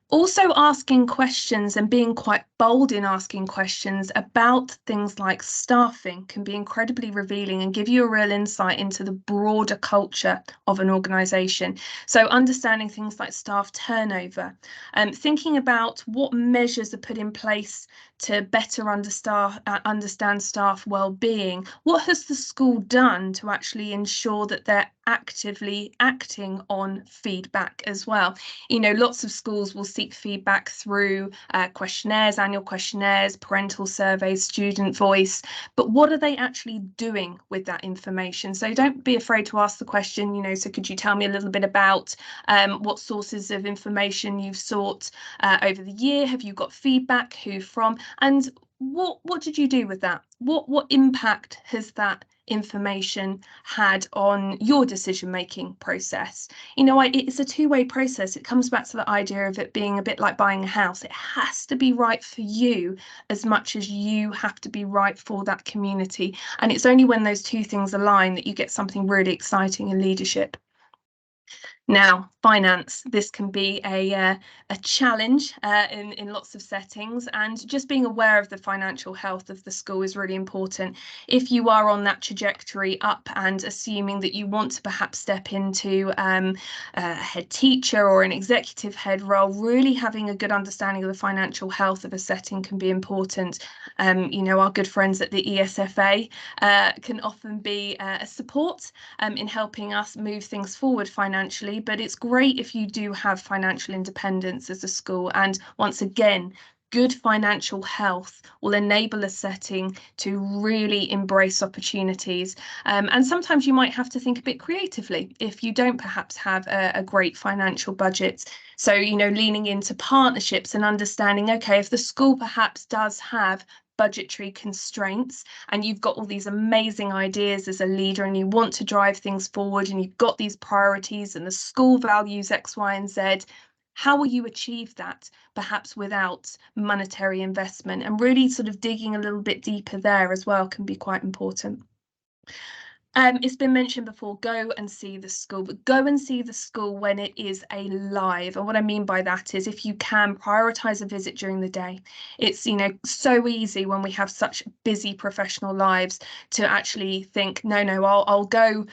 Also asking questions and being quite bold in asking questions about things like staffing can be incredibly revealing and give you a real insight into the broader culture of an organisation. So understanding things like staff turnover, thinking about what measures are put in place to better understand staff well-being. What has the school done to actually ensure that they're actively acting on feedback as well? You know, lots of schools will seek feedback through questionnaires, annual questionnaires, parental surveys, student voice, but what are they actually doing with that information? So don't be afraid to ask the question, you know, so could you tell me a little bit about what sources of information you've sought over the year? Have you got feedback? Who from? And what did you do with that? What impact has that information had on your decision-making process. You know, it's a two-way process. It comes back to the idea of it being a bit like buying a house. It has to be right for you as much as you have to be right for that community. And it's only when those two things align that you get something really exciting in leadership. Now, finance, this can be a challenge in lots of settings, and just being aware of the financial health of the school is really important. If you are on that trajectory up and assuming that you want to perhaps step into a head teacher or an executive head role, really having a good understanding of the financial health of a setting can be important. You know, our good friends at the ESFA can often be a support in helping us move things forward financially. But it's great if you do have financial independence as a school. And once again, good financial health will enable a setting to really embrace opportunities. And sometimes you might have to think a bit creatively if you don't perhaps have a great financial budget. So, you know, leaning into partnerships and understanding, okay, if the school perhaps does have budgetary constraints and you've got all these amazing ideas as a leader and you want to drive things forward and you've got these priorities and the school values X, Y, and Z, how will you achieve that perhaps without monetary investment? And really sort of digging a little bit deeper there as well can be quite important. It's been mentioned before, go and see the school, but go and see the school when it is alive. And what I mean by that is if you can prioritise a visit during the day. It's, you know, so easy when we have such busy professional lives to actually think, no, I'll go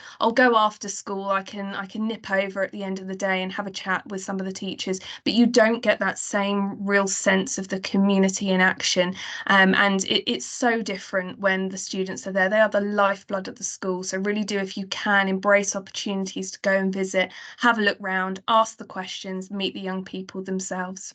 after school. I can nip over at the end of the day and have a chat with some of the teachers, but you don't get that same real sense of the community in action. And it's so different when the students are there. They are the lifeblood of the school. So really do, if you can, embrace opportunities to go and visit, have a look round, ask the questions, meet the young people themselves.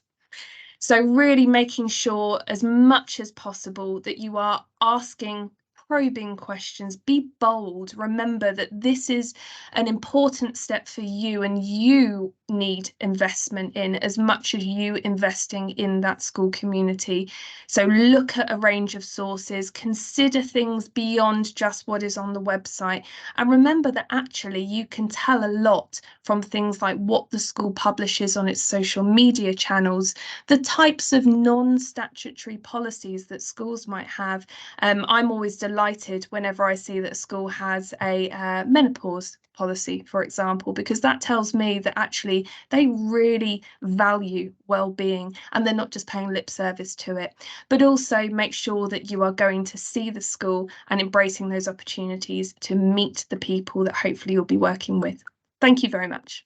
So really making sure as much as possible that you are asking probing questions, be bold. Remember that this is an important step for you and you need investment in as much as you investing in that school community. So look at a range of sources, consider things beyond just what is on the website. And remember that actually you can tell a lot from things like what the school publishes on its social media channels, the types of non-statutory policies that schools might have. I'm always delighted whenever I see that a school has a menopause policy, for example, because that tells me that actually they really value well-being and they're not just paying lip service to it. But also make sure that you are going to see the school and embracing those opportunities to meet the people that hopefully you'll be working with. Thank you very much.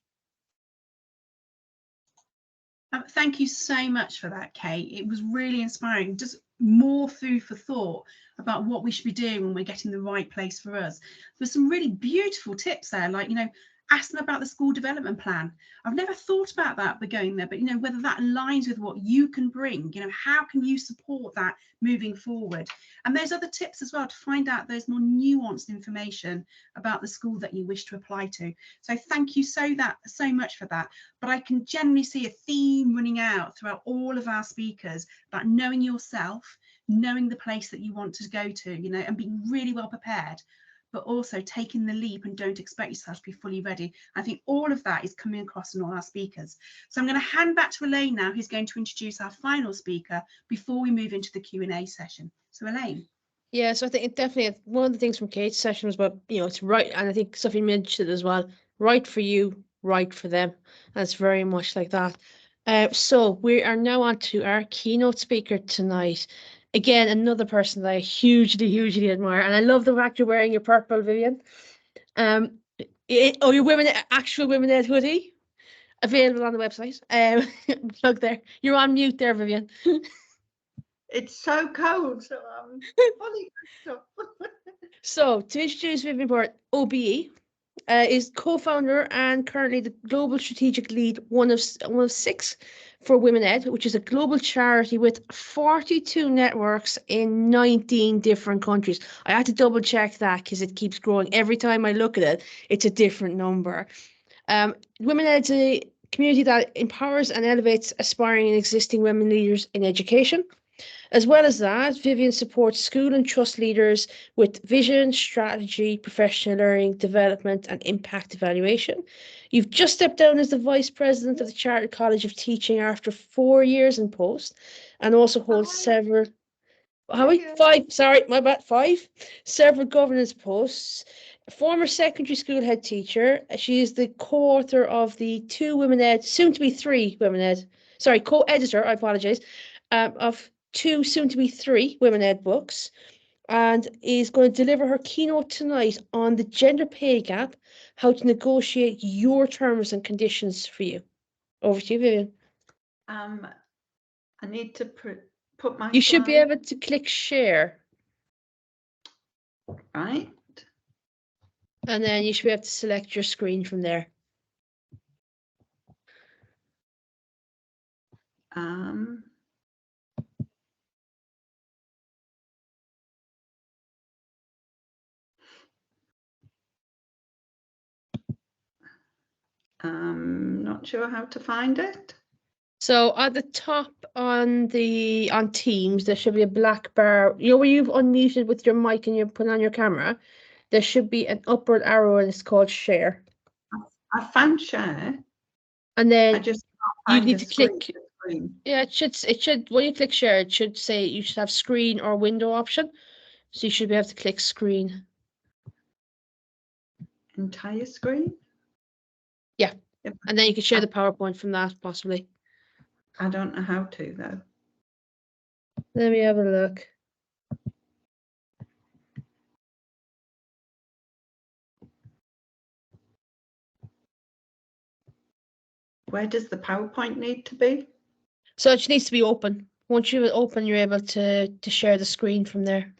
Thank you so much for that, Kate. It was really inspiring. Just more food for thought about what we should be doing when we're getting the right place for us. There's some really beautiful tips there, like, you know, ask them about the school development plan. I've never thought about that by going there, but, you know, whether that aligns with what you can bring, you know, how can you support that moving forward? And there's other tips as well to find out those more nuanced information about the school that you wish to apply to. So thank you so much for that. But I can generally see a theme running out throughout all of our speakers about knowing yourself, knowing the place that you want to go to, you know, and being really well prepared, but also taking the leap and don't expect yourself to be fully ready. I think all of that is coming across in all our speakers. So I'm going to hand back to Elaine now, who's going to introduce our final speaker before we move into the Q&A session. So Elaine. Yeah, so I think it definitely, one of the things from Kate's session was about, you know, it's right, and I think Sufian mentioned it as well, right for you, right for them. And it's very much like that. So we are now on to our keynote speaker tonight. Again, another person that I hugely admire, and I love the fact you're wearing your purple, Vivienne. Your actual Women-Ed hoodie, available on the website. Plug there. You're on mute there, Vivienne. It's so cold, so I'm fully up. So to introduce Vivienne Porritt, OBE. Is co-founder and currently the global strategic lead, one of 6 for Women-Ed, which is a global charity with 42 networks in 19 different countries. I had to double check that because it keeps growing. Every time I look at it, it's a different number. Women-Ed is a community that empowers and elevates aspiring and existing women leaders in education. As well as that, Vivienne supports school and trust leaders with vision, strategy, professional learning, development, and impact evaluation. You've just stepped down as the Vice President of the Chartered College of Teaching after 4 years in post, and also holds several, several governance posts. Former secondary school head teacher. She is the co-author of the 2 Women Ed, soon to be 3 Women Ed, co-editor, I apologize, of 2, soon to be 3 Women Ed books, and is going to deliver her keynote tonight on the gender pay gap, how to negotiate your terms and conditions for you. Over to you, Vivienne. I need to put my. You should be able to click share. Right. And then you should be able to select your screen from there. I'm not sure how to find it. So at the top on Teams, there should be a black bar. You know where you've unmuted with your mic and you put on your camera? There should be an upward arrow and it's called share. I found share. And then I just you need to click. Yeah, it should when you click share, it should say you should have screen or window option. So you should be able to click screen. Entire screen? Yeah. And then you can share the PowerPoint from that possibly. I don't know how to though. Let me have a look. Where does the PowerPoint need to be? So it just needs to be open. Once you open, you're able to share the screen from there.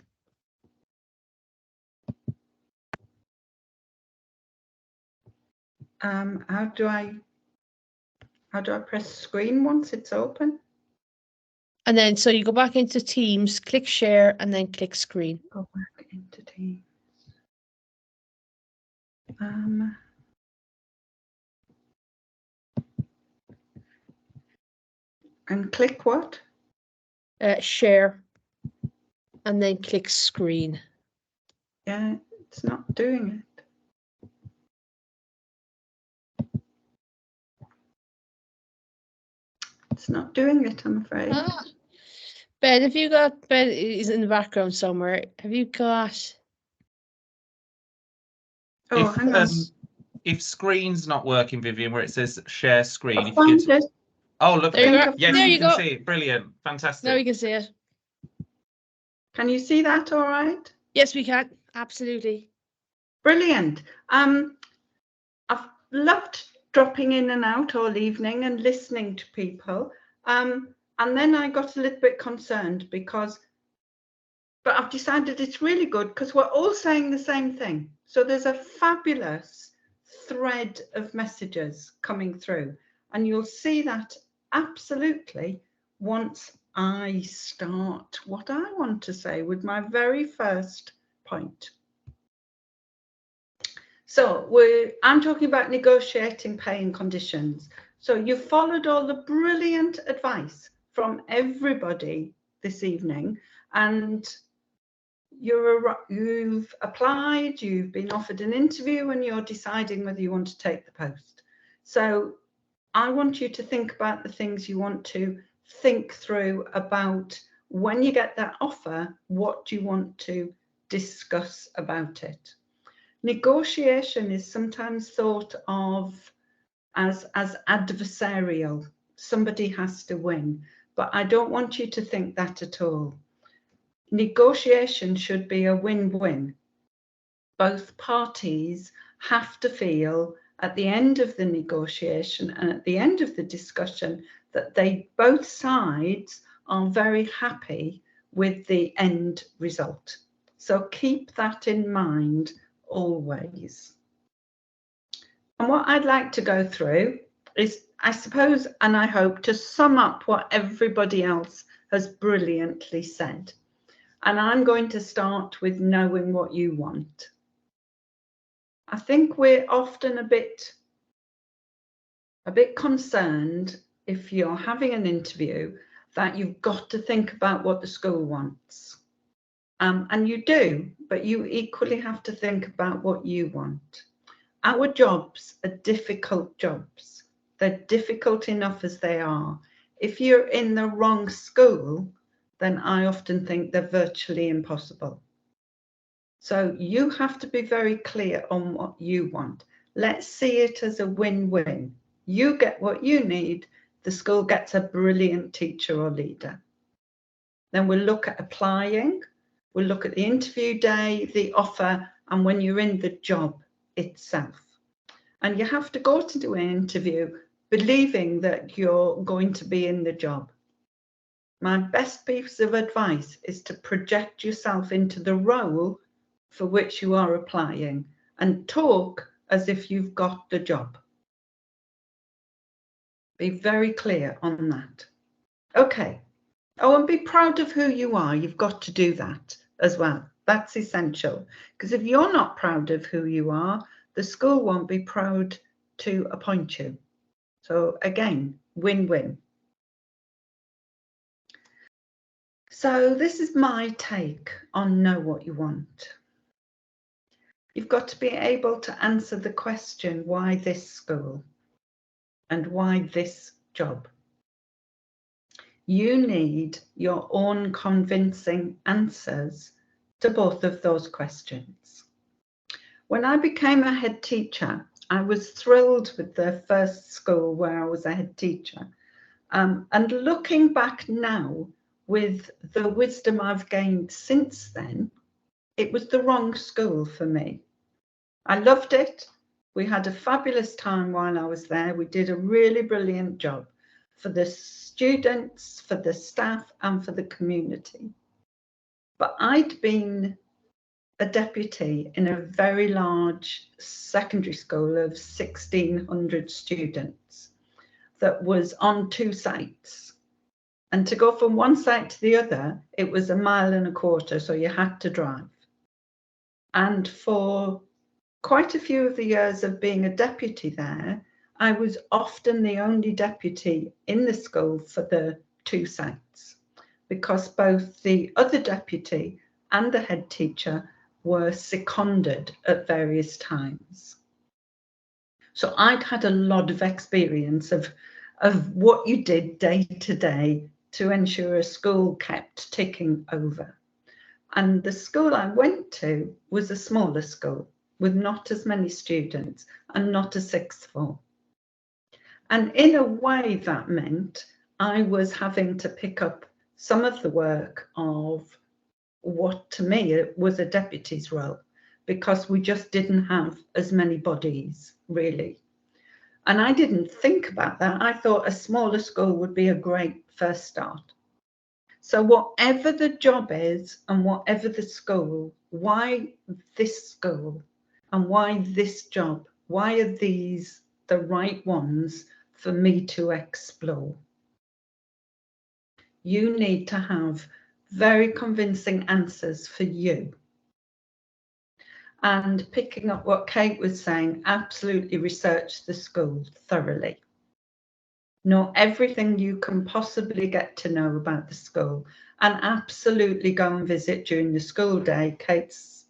How do I press screen once it's open? And then so you go back into Teams, click share, and then click screen. Go back into Teams. And click what? Share, and then click screen. Yeah, it's not doing it. It's not doing it, I'm afraid. Ben, Ben is in the background somewhere. Have you got? Oh, hang on. If screen's not working, Vivienne, where it says share screen, I found it. Oh, look, there you go. yes, there you can go. see it. Brilliant, fantastic. Now we can see it. Can you see that all right? Yes, we can. Absolutely. Brilliant. I've loved dropping in and out all evening and listening to people. And then I got a little bit concerned but I've decided it's really good because we're all saying the same thing. So there's a fabulous thread of messages coming through, and you'll see that absolutely once I start what I want to say with my very first point. So I'm talking about negotiating pay and conditions. So you've followed all the brilliant advice from everybody this evening, and you've applied, you've been offered an interview, and you're deciding whether you want to take the post. So I want you to think about the things you want to think through about when you get that offer, what do you want to discuss about it? Negotiation is sometimes thought of as adversarial. Somebody has to win, but I don't want you to think that at all. Negotiation should be a win-win. Both parties have to feel at the end of the negotiation and at the end of the discussion that both sides are very happy with the end result. So keep that in mind always. And what I'd like to go through is, I suppose, and I hope, to sum up what everybody else has brilliantly said. And I'm going to start with knowing what you want. I think we're often a bit concerned if you're having an interview that you've got to think about what the school wants. And you do, but you equally have to think about what you want. Our jobs are difficult jobs. They're difficult enough as they are. If you're in the wrong school, then I often think they're virtually impossible. So you have to be very clear on what you want. Let's see it as a win-win. You get what you need, the school gets a brilliant teacher or leader. Then we'll look at applying, we'll look at the interview day, the offer, and when you're in the job itself. And you have to go to do an interview believing that you're going to be in the job. My best piece of advice is to project yourself into the role for which you are applying and talk as if you've got the job. Be very clear on that. Okay. Oh, and be proud of who you are. You've got to do that as well. That's essential. Because if you're not proud of who you are, the school won't be proud to appoint you. So again, win-win. So this is my take on know what you want. You've got to be able to answer the question, why this school and why this job? You need your own convincing answers to both of those questions. When I became a head teacher, I was thrilled with the first school where I was a head teacher. And looking back now, with the wisdom I've gained since then, it was the wrong school for me. I loved it. We had a fabulous time while I was there. We did a really brilliant job for the students, for the staff, and for the community. But I'd been a deputy in a very large secondary school of 1,600 students that was on 2 sites. And to go from one site to the other, it was 1.25 miles, so you had to drive. And for quite a few of the years of being a deputy there, I was often the only deputy in the school for the 2 sites, because both the other deputy and the head teacher were seconded at various times. So I'd had a lot of experience of what you did day to day to ensure a school kept ticking over. And the school I went to was a smaller school with not as many students and not a 6th form. And in a way that meant I was having to pick up some of the work of what to me was a deputy's role, because we just didn't have as many bodies really. And I didn't think about that. I thought a smaller school would be a great first start. So whatever the job is and whatever the school, why this school and why this job? Why are these the right ones for me to explore? You need to have very convincing answers for you. And picking up what Kate was saying, absolutely research the school thoroughly. Know everything you can possibly get to know about the school, and absolutely go and visit during the school day. Kate's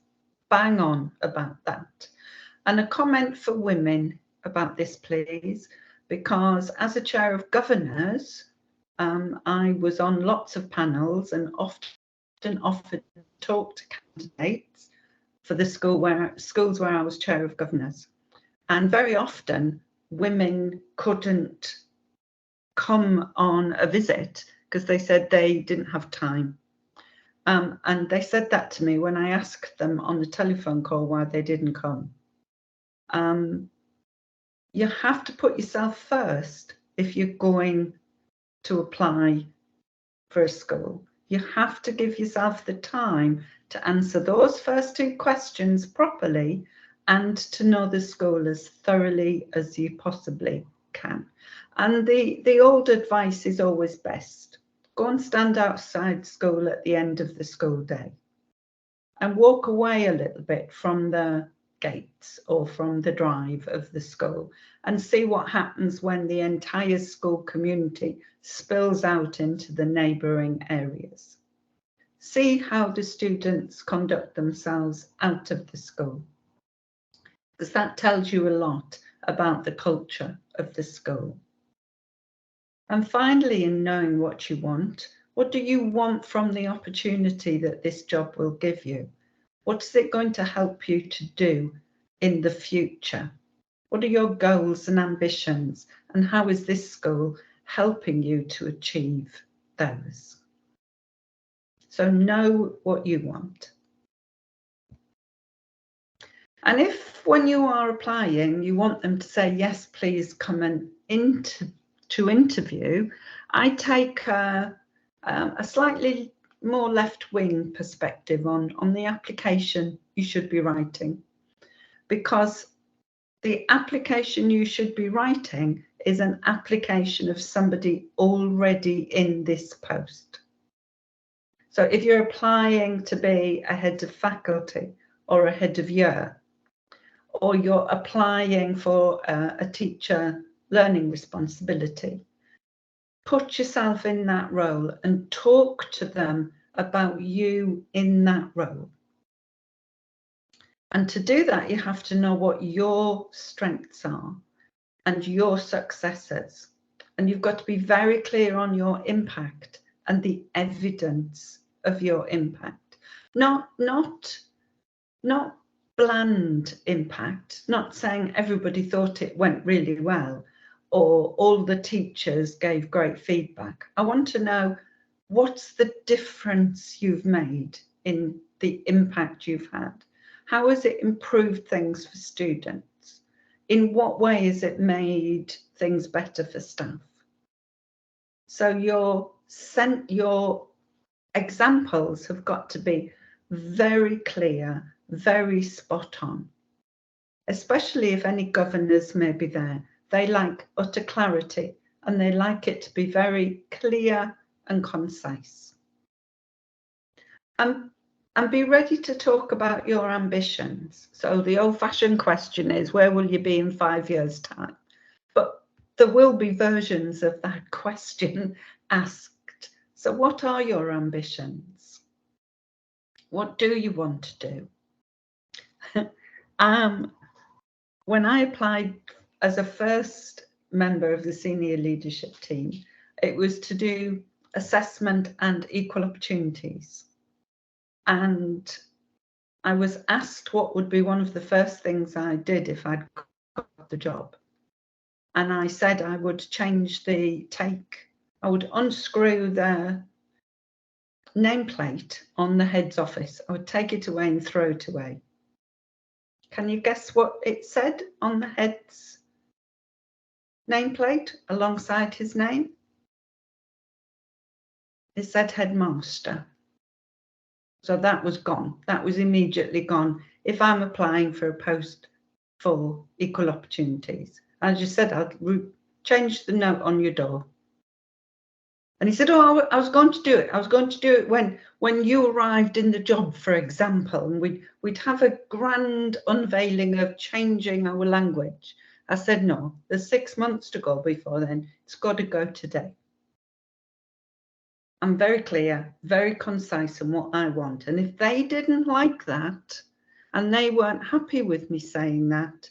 bang on about that. And a comment for women about this, please, because as a chair of governors, I was on lots of panels and often offered to talk to candidates for the schools where I was chair of governors. And very often women couldn't come on a visit because they said they didn't have time. And they said that to me when I asked them on the telephone call why they didn't come. You have to put yourself first if you're going to apply for a school. You have to give yourself the time to answer those first 2 questions properly and to know the school as thoroughly as you possibly can. And the old advice is always best. Go and stand outside school at the end of the school day and walk away a little bit from the gates or from the drive of the school, and see what happens when the entire school community spills out into the neighbouring areas. See how the students conduct themselves out of the school, because that tells you a lot about the culture of the school. And finally, in knowing what do you want from the opportunity that this job will give you? What is it going to help you to do in the future? What are your goals and ambitions? And how is this school helping you to achieve those? So know what you want. And if when you are applying, you want them to say, yes, please come and to interview, I take a slightly more left-wing perspective on the application you should be writing, because the application you should be writing is an application of somebody already in this post. So if you're applying to be a head of faculty or a head of year, or you're applying for a teacher learning responsibility, put yourself in that role and talk to them about you in that role. And to do that, you have to know what your strengths are and your successes. And you've got to be very clear on your impact and the evidence of your impact. Not bland impact, not saying everybody thought it went really well, or all the teachers gave great feedback. I want to know what's the difference you've made in the impact you've had. How has it improved things for students? In what way has it made things better for staff? So your examples have got to be very clear, very spot on, especially if any governors may be there. They like utter clarity and they like it to be very clear and concise. And be ready to talk about your ambitions. So the old-fashioned question is, where will you be in 5 years' time? But there will be versions of that question asked. So what are your ambitions? What do you want to do? When I applied as a first member of the senior leadership team, it was to do assessment and equal opportunities. And I was asked what would be one of the first things I did if I'd got the job. And I said I would change I would unscrew the nameplate on the head's office. I would take it away and throw it away. Can you guess what it said on the head's nameplate alongside his name? It said headmaster. So that was gone. That was immediately gone. If I'm applying for a post for equal opportunities, I just said I'd change the note on your door. And he said, oh, I was going to do it. I was going to do it when you arrived in the job, for example, and we'd have a grand unveiling of changing our language. I said, no, there's 6 months to go before then. It's got to go today. I'm very clear, very concise in what I want. And if they didn't like that and they weren't happy with me saying that,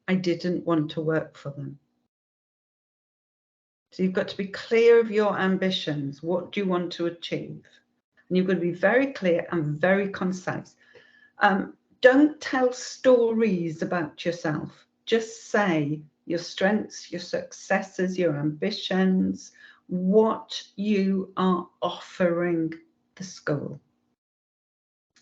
I didn't want to work for them. So you've got to be clear of your ambitions. What do you want to achieve? And you've got to be very clear and very concise. Don't tell stories about yourself. Just say your strengths, your successes, your ambitions, what you are offering the school.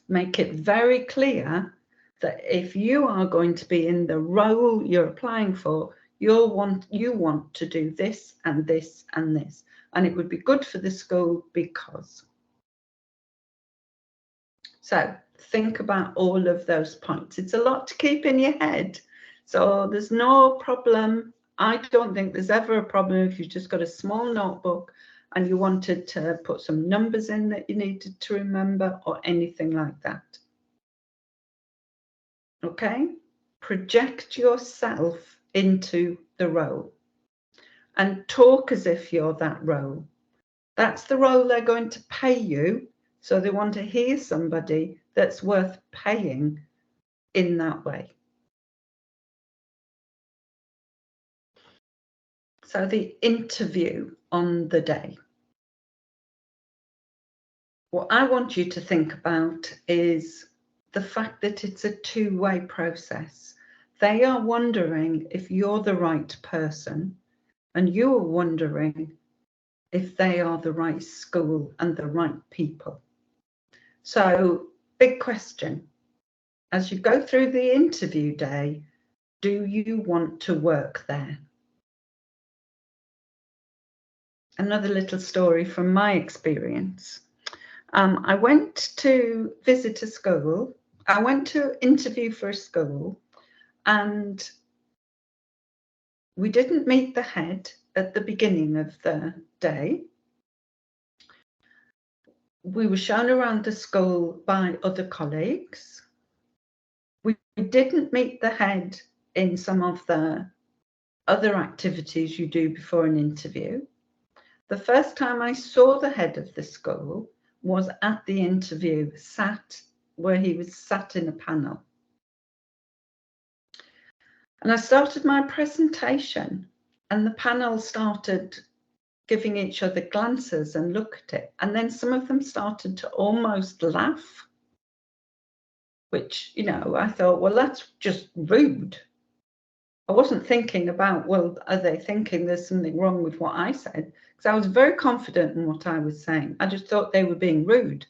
Make it very clear that if you are going to be in the role you're applying for, you want to do this and this and this, and it would be good for the school because. So think about all of those points. It's a lot to keep in your head, so there's no problem. I don't think there's ever a problem if you've just got a small notebook and you wanted to put some numbers in that you needed to remember or anything like that. Okay, project yourself into the role and talk as if you're that role. That's the role they're going to pay you, so they want to hear somebody that's worth paying in that way. So the interview on the day. What I want you to think about is the fact that it's a two-way process. They are wondering if you're the right person, and you're wondering if they are the right school and the right people. So, big question. As you go through the interview day, do you want to work there? Another little story from my experience. I went to visit a school. I went to interview for a school, and we didn't meet the head at the beginning of the day. We were shown around the school by other colleagues. We didn't meet the head in some of the other activities you do before an interview. The first time I saw the head of the school was at the interview, where he was sat in a panel. And I started my presentation, and the panel started giving each other glances and look at it. And then some of them started to almost laugh, which, you know, I thought, well, that's just rude. I wasn't thinking about, well, are they thinking there's something wrong with what I said? Because I was very confident in what I was saying. I just thought they were being rude.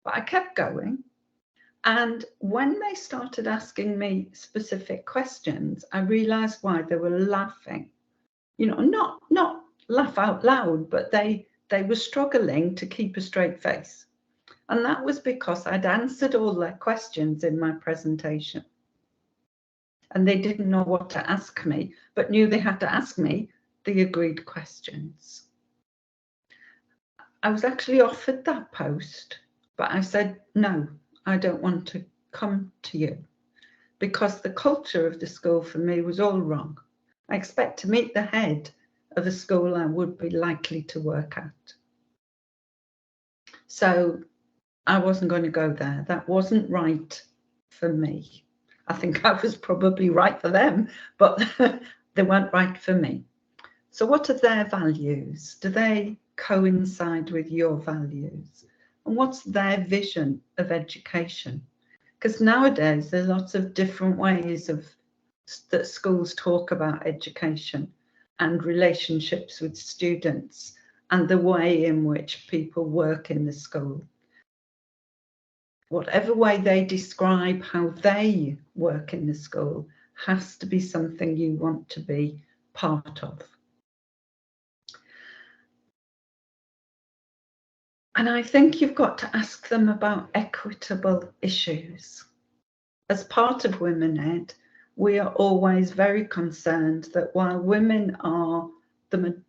But I kept going. And when they started asking me specific questions, I realized why they were laughing. You know, not laugh out loud, but they were struggling to keep a straight face. And that was because I'd answered all their questions in my presentation. And they didn't know what to ask me, but knew they had to ask me the agreed questions. I was actually offered that post, but I said, no, I don't want to come to you, because the culture of the school for me was all wrong. I expect to meet the head of a school I would be likely to work at. So I wasn't going to go there. That wasn't right for me. I think I was probably right for them, but they weren't right for me. So what are their values? Do they coincide with your values? And what's their vision of education? Because nowadays there are lots of different ways that schools talk about education and relationships with students and the way in which people work in the school. Whatever way they describe how they work in the school has to be something you want to be part of. And I think you've got to ask them about equitable issues. As part of Women Ed, we are always very concerned that while women are the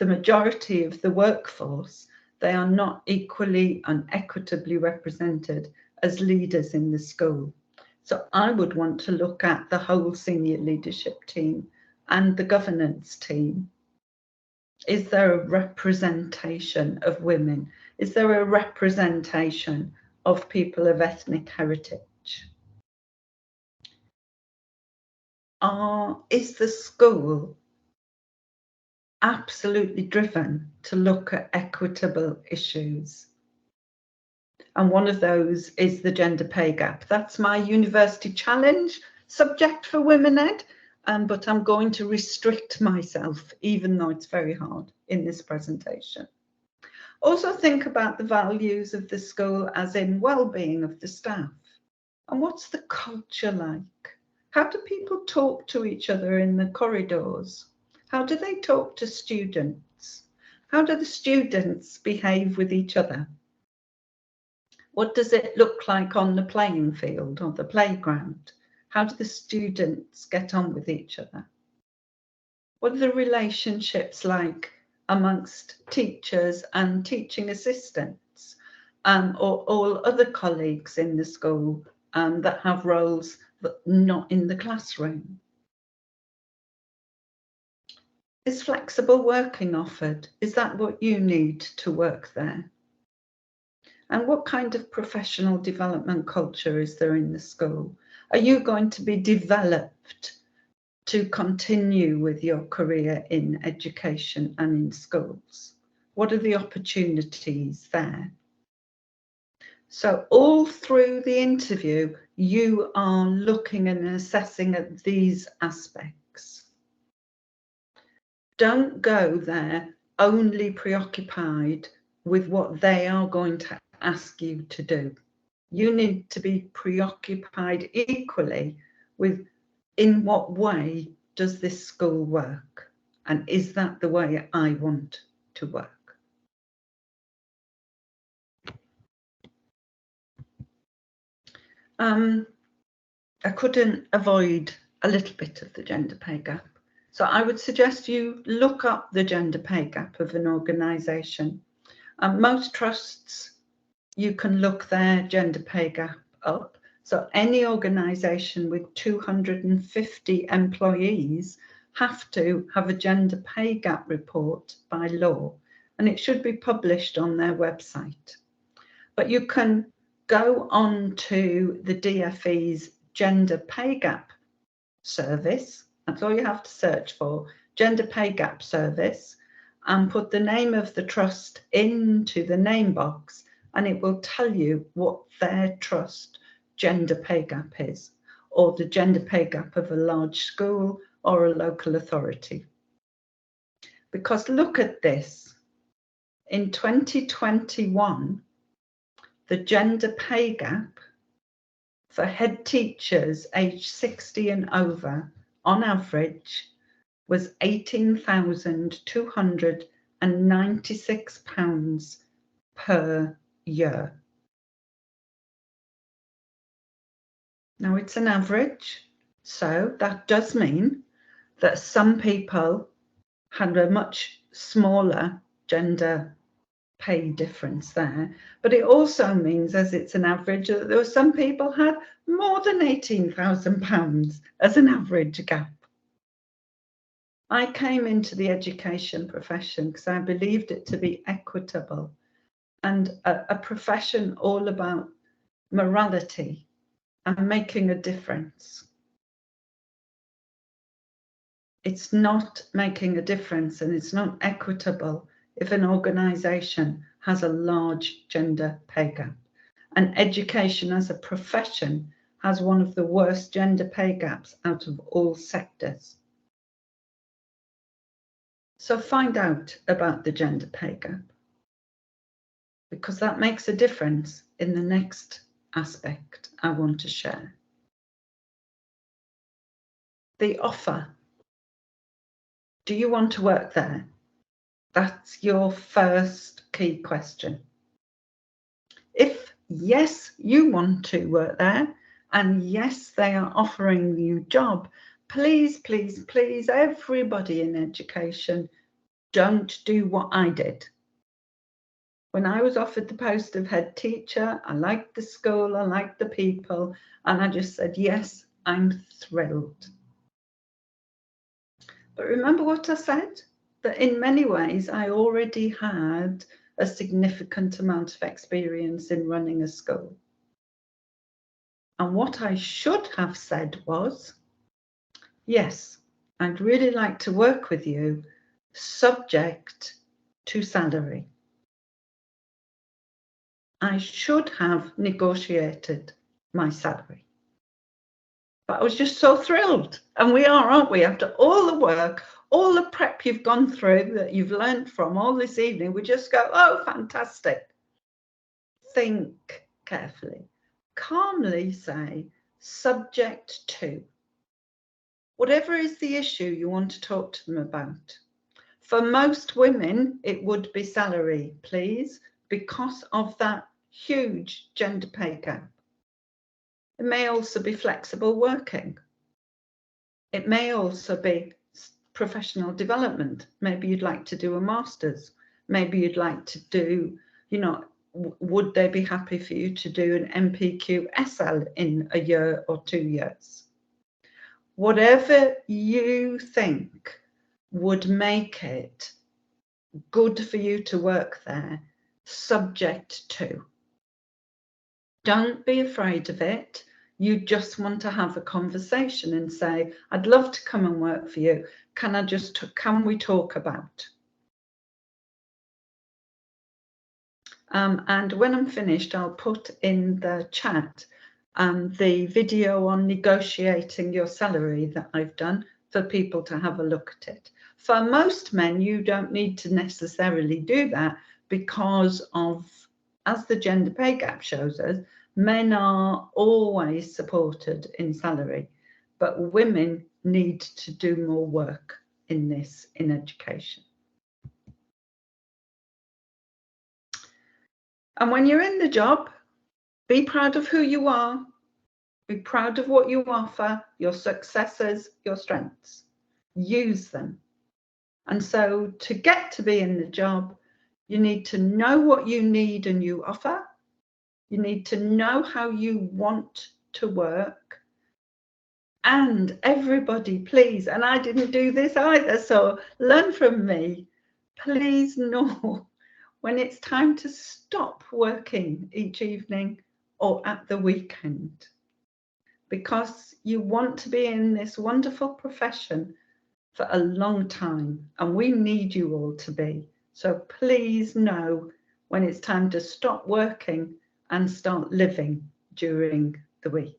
majority of the workforce, they are not equally and equitably represented as leaders in the school. So I would want to look at the whole senior leadership team and the governance team. Is there a representation of women? Is there a representation of people of ethnic heritage? Is the school absolutely driven to look at equitable issues? And one of those is the gender pay gap. That's my university challenge subject for Women Ed, but I'm going to restrict myself, even though it's very hard in this presentation. Also think about the values of the school as in well-being of the staff. And what's the culture like? How do people talk to each other in the corridors? How do they talk to students? How do the students behave with each other? What does it look like on the playing field or the playground? How do the students get on with each other? What are the relationships like amongst teachers and teaching assistants or all other colleagues in the school that have roles but not in the classroom? Is flexible working offered? Is that what you need to work there? And what kind of professional development culture is there in the school? Are you going to be developed to continue with your career in education and in schools? What are the opportunities there? So all through the interview, you are looking and assessing at these aspects. Don't go there only preoccupied with what they are going to ask you to do. You need to be preoccupied equally with, in what way does this school work? And is that the way I want to work? I couldn't avoid a little bit of the gender pay gap. So I would suggest you look up the gender pay gap of an organisation. Most trusts, you can look their gender pay gap up. So any organisation with 250 employees have to have a gender pay gap report by law, and it should be published on their website. But you can go on to the DfE's gender pay gap service. That's all you have to search for, gender pay gap service, and put the name of the trust into the name box, and it will tell you what their trust gender pay gap is, or the gender pay gap of a large school or a local authority. Because look at this, in 2021, the gender pay gap for head teachers aged 60 and over, on average, was £18,296 per year. Now it's an average, so that does mean that some people had a much smaller gender pay difference there, but it also means, as it's an average, that there were some people had more than £18,000 as an average gap. I came into the education profession because I believed it to be equitable and a profession all about morality and making a difference. It's not making a difference and it's not equitable if an organisation has a large gender pay gap. And education as a profession has one of the worst gender pay gaps out of all sectors. So find out about the gender pay gap, because that makes a difference in the next aspect I want to share. The offer. Do you want to work there? That's your first key question. If yes, you want to work there, and yes, they are offering you a job, please, please, please, everybody in education, don't do what I did. When I was offered the post of head teacher, I liked the school, I liked the people, and I just said, yes, I'm thrilled. But remember what I said? That in many ways, I already had a significant amount of experience in running a school. And what I should have said was, yes, I'd really like to work with you, subject to salary. I should have negotiated my salary. But I was just so thrilled. And we are, aren't we? After all the work, all the prep you've gone through, that you've learned from all this evening, we just go, oh, fantastic. Think carefully. Calmly say, subject to. Whatever is the issue you want to talk to them about. For most women, it would be salary, please, because of that huge gender pay gap. It may also be flexible working. It may also be professional development. Maybe you'd like to do a master's. Maybe you'd like to do, would they be happy for you to do an NPQ SL in a year or 2 years? Whatever you think would make it good for you to work there, subject to. Don't be afraid of it. You just want to have a conversation and say, I'd love to come and work for you. Can we talk about? And when I'm finished, I'll put in the chat the video on negotiating your salary that I've done for people to have a look at it. For most men, you don't need to necessarily do that because of, as the gender pay gap shows us, men are always supported in salary, but women need to do more work in this, in education. And when you're in the job, be proud of who you are, be proud of what you offer, your successes, your strengths. Use them. And so to get to be in the job, you need to know what you need and you offer. You need to know how you want to work. And everybody, please, and I didn't do this either, so learn from me. Please know when it's time to stop working each evening or at the weekend, because you want to be in this wonderful profession for a long time, and we need you all to be. So please know when it's time to stop working and start living during the week.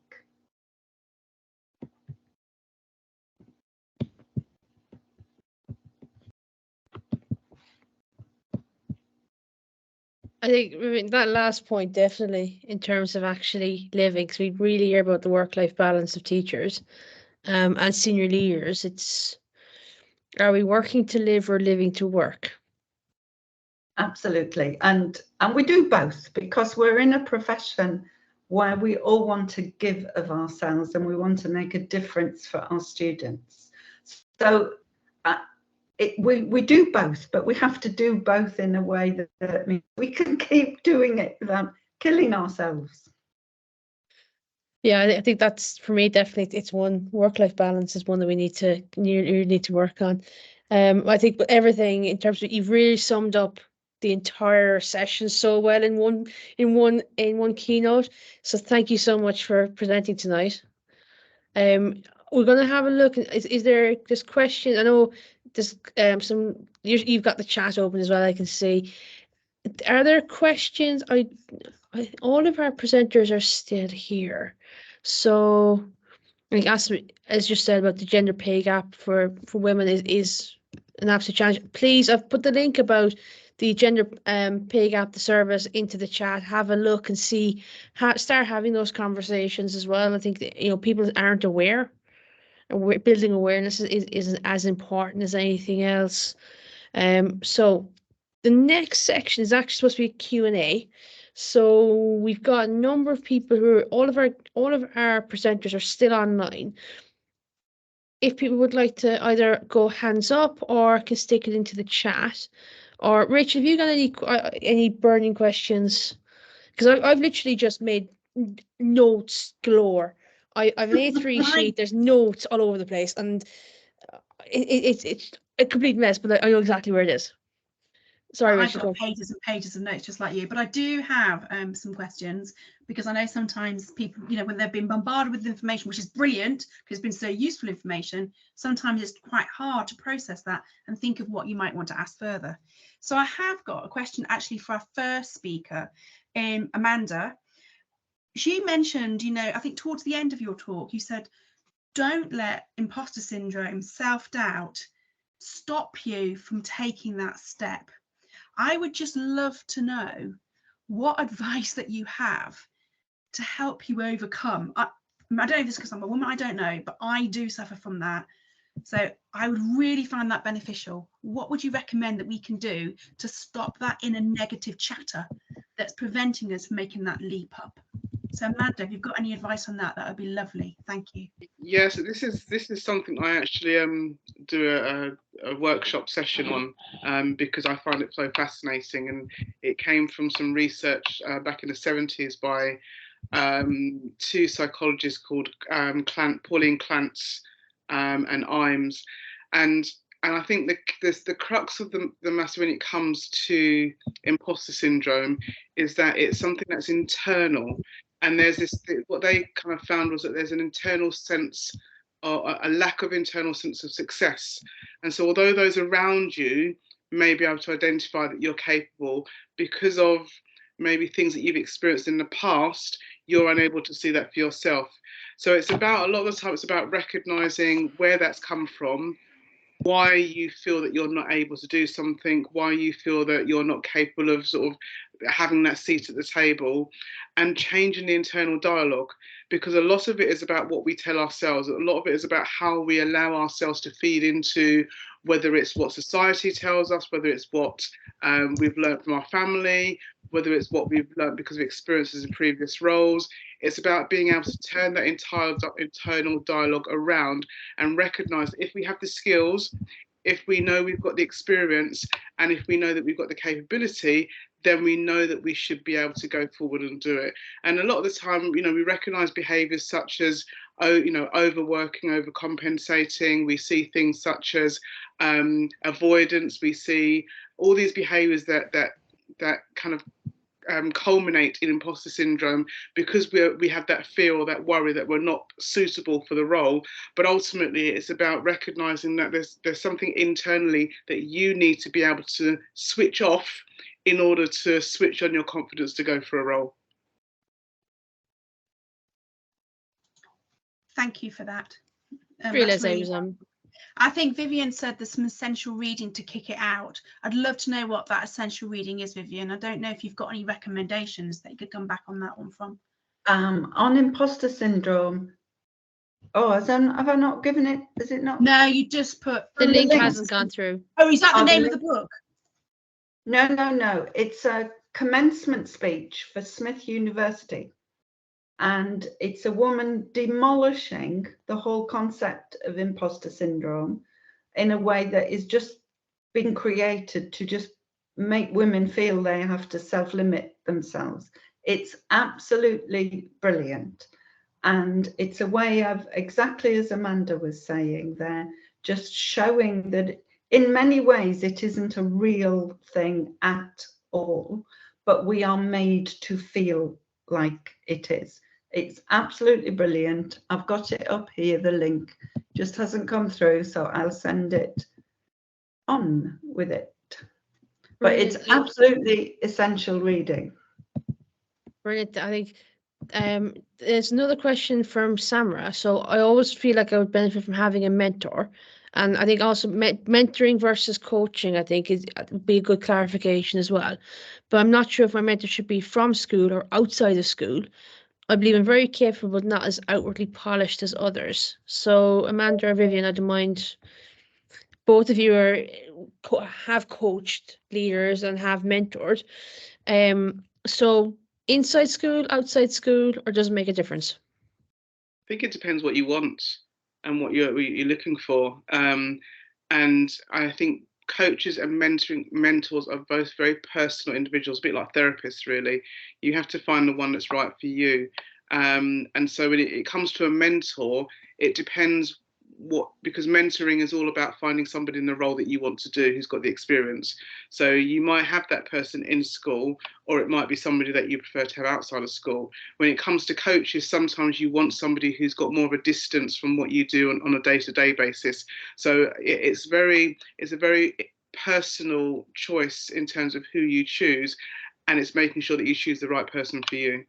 I think that last point, definitely, in terms of actually living, because we really hear about the work-life balance of teachers and senior leaders. It's, are we working to live or living to work? Absolutely. And we do both, because we're in a profession where we all want to give of ourselves and we want to make a difference for our students. So we do both, but we have to do both in a way that means we can keep doing it without killing ourselves. Yeah, I think that's, for me, definitely, it's one, work-life balance is one that we need to work on. I think everything in terms of, you've really summed up the entire session so well in one keynote. So thank you so much for presenting tonight. We're going to have a look. Is there this question? I know there's you've got the chat open as well, I can see. Are there questions? All of our presenters are still here. So, like, as you said about the gender pay gap for women is an absolute challenge. Please, I've put the link about the gender pay gap, the service, into the chat. Have a look and see, start having those conversations as well. I think that, people aren't aware. Building awareness is as important as anything else. So the next section is actually supposed to be a Q&A. So we've got a number of people who are, all of our presenters are still online. If people would like to either go hands up or can stick it into the chat. Or Rachel, have you got any burning questions? Because I've literally just made notes galore. I have an A3 sheet. There's notes all over the place, and it's a complete mess. But I know exactly where it is. Sorry, I've Rachel. got pages and pages of notes just like you, but I do have some questions, because I know sometimes people, when they've been bombarded with information, which is brilliant because it's been so useful information, sometimes it's quite hard to process that and think of what you might want to ask further. So I have got a question actually for our first speaker, Amanda. She mentioned, I think towards the end of your talk, you said, don't let imposter syndrome, self-doubt stop you from taking that step. I would just love to know what advice that you have to help you overcome. I don't know if it's because I'm a woman, I don't know, but I do suffer from that. So I would really find that beneficial. What would you recommend that we can do to stop that inner negative chatter that's preventing us from making that leap up? So Amanda, if you've got any advice on that, that would be lovely. Thank you. Yes, this is something I actually do a workshop session on, because I find it so fascinating, and it came from some research back in the 70s by two psychologists called Pauline Clance and Imes, and I think the crux of the matter when it comes to imposter syndrome is that it's something that's internal, and there's this, what they kind of found was that there's an internal sense, or a lack of internal sense of success. And so although those around you may be able to identify that you're capable, because of maybe things that you've experienced in the past, you're unable to see that for yourself. So it's about, a lot of the time, it's about recognizing where that's come from, why you feel that you're not able to do something, why you feel that you're not capable of sort of having that seat at the table, and changing the internal dialogue, because a lot of it is about what we tell ourselves. A lot of it is about how we allow ourselves to feed into, whether it's what society tells us, whether it's what we've learned from our family, whether it's what we've learned because of experiences in previous roles. It's about being able to turn that entire internal dialogue around and recognize if we have the skills, if we know we've got the experience, and if we know that we've got the capability, then we know that we should be able to go forward and do it. And a lot of the time, you know, we recognize behaviors such as, you know, overworking, overcompensating. We see things such as avoidance. We see all these behaviors that kind of culminate in imposter syndrome, because we have that fear or that worry that we're not suitable for the role. But ultimately, it's about recognizing that there's something internally that you need to be able to switch off in order to switch on your confidence to go for a role. Thank you for that. I think Vivienne said there's some essential reading to kick it out. I'd love to know what that essential reading is, Vivienne. I don't know if you've got any recommendations that you could come back on that one from. On imposter syndrome. Oh, have I not given it? Is it not? No, you just put the link hasn't gone through. Oh, is that the name of the book? No. It's a commencement speech for Smith University. And it's a woman demolishing the whole concept of imposter syndrome in a way that is just been created to just make women feel they have to self-limit themselves. It's absolutely brilliant. And it's a way of, exactly as Amanda was saying there, just showing that in many ways it isn't a real thing at all, but we are made to feel like it is. It's absolutely brilliant. I've got it up here, the link just hasn't come through, so I'll send it on with it. But it's absolutely essential reading. Brilliant. I think there's another question from Samra. So I always feel like I would benefit from having a mentor. And I think also mentoring versus coaching, I think, would be a good clarification as well. But I'm not sure if my mentor should be from school or outside of school. I believe I'm very capable, but not as outwardly polished as others. So Amanda or Vivienne, I don't mind. Both of you have coached leaders and have mentored. So inside school, outside school, or does it make a difference? I think it depends what you want and what you're looking for. And I think coaches and mentors are both very personal individuals, a bit like therapists, really. You have to find the one that's right for you. And so when it comes to a mentor, it depends because mentoring is all about finding somebody in the role that you want to do who's got the experience. So you might have that person in school, or it might be somebody that you prefer to have outside of school. When it comes to coaches, sometimes you want somebody who's got more of a distance from what you do on a day-to-day basis. So it's a very personal choice in terms of who you choose, and it's making sure that you choose the right person for you.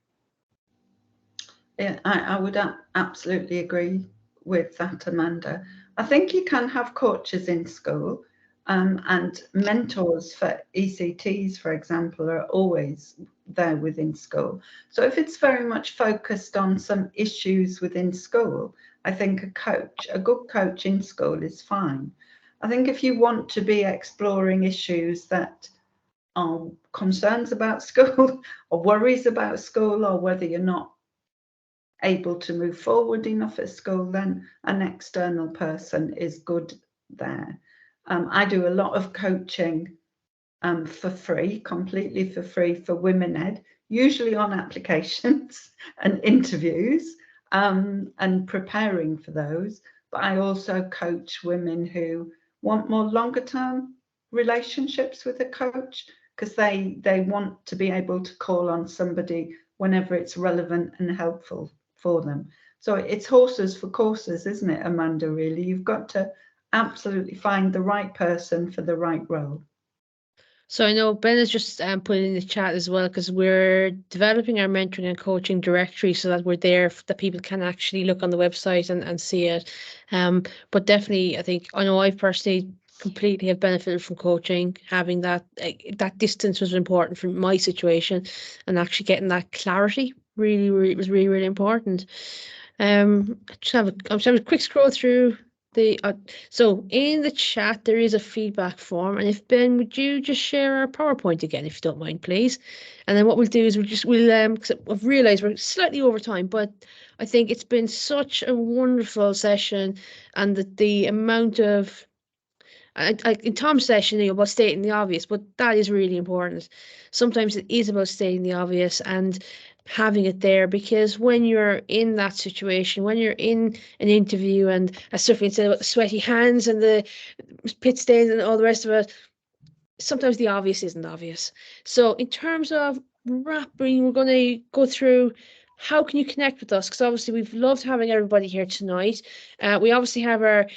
Yeah, I would absolutely agree with that, Amanda. I think you can have coaches in school, and mentors for ECTs, for example, are always there within school. So if it's very much focused on some issues within school, I think a good coach in school is fine. I think if you want to be exploring issues that are concerns about school or worries about school, or whether you're not able to move forward enough at school, then an external person is good there. I do a lot of coaching for free, completely for free for women ed, usually on applications and interviews and preparing for those. But I also coach women who want more longer term relationships with a coach, because they want to be able to call on somebody whenever it's relevant and helpful for them. So it's horses for courses, isn't it, Amanda, really? You've got to absolutely find the right person for the right role. So I know Ben has just put it in the chat as well, because we're developing our mentoring and coaching directory so that we're there, that people can actually look on the website and see it. But definitely, I know I personally completely have benefited from coaching. Having that distance was important for my situation, and actually getting that clarity was really important. I'm just having a quick scroll through the so in the chat there is a feedback form, and if Ben, would you just share our PowerPoint again, if you don't mind, please? And then what we'll do is cause I've realized we're slightly over time, but I think it's been such a wonderful session, and the amount of in Tom's session, about stating the obvious, but that is really important. Sometimes it is about stating the obvious and having it there, because when you're in that situation, when you're in an interview, and as Sufian said about the sweaty hands and the pit stains and all the rest of it, sometimes the obvious isn't obvious. So in terms of wrapping, we're going to go through how can you connect with us, because obviously we've loved having everybody here tonight. We obviously have our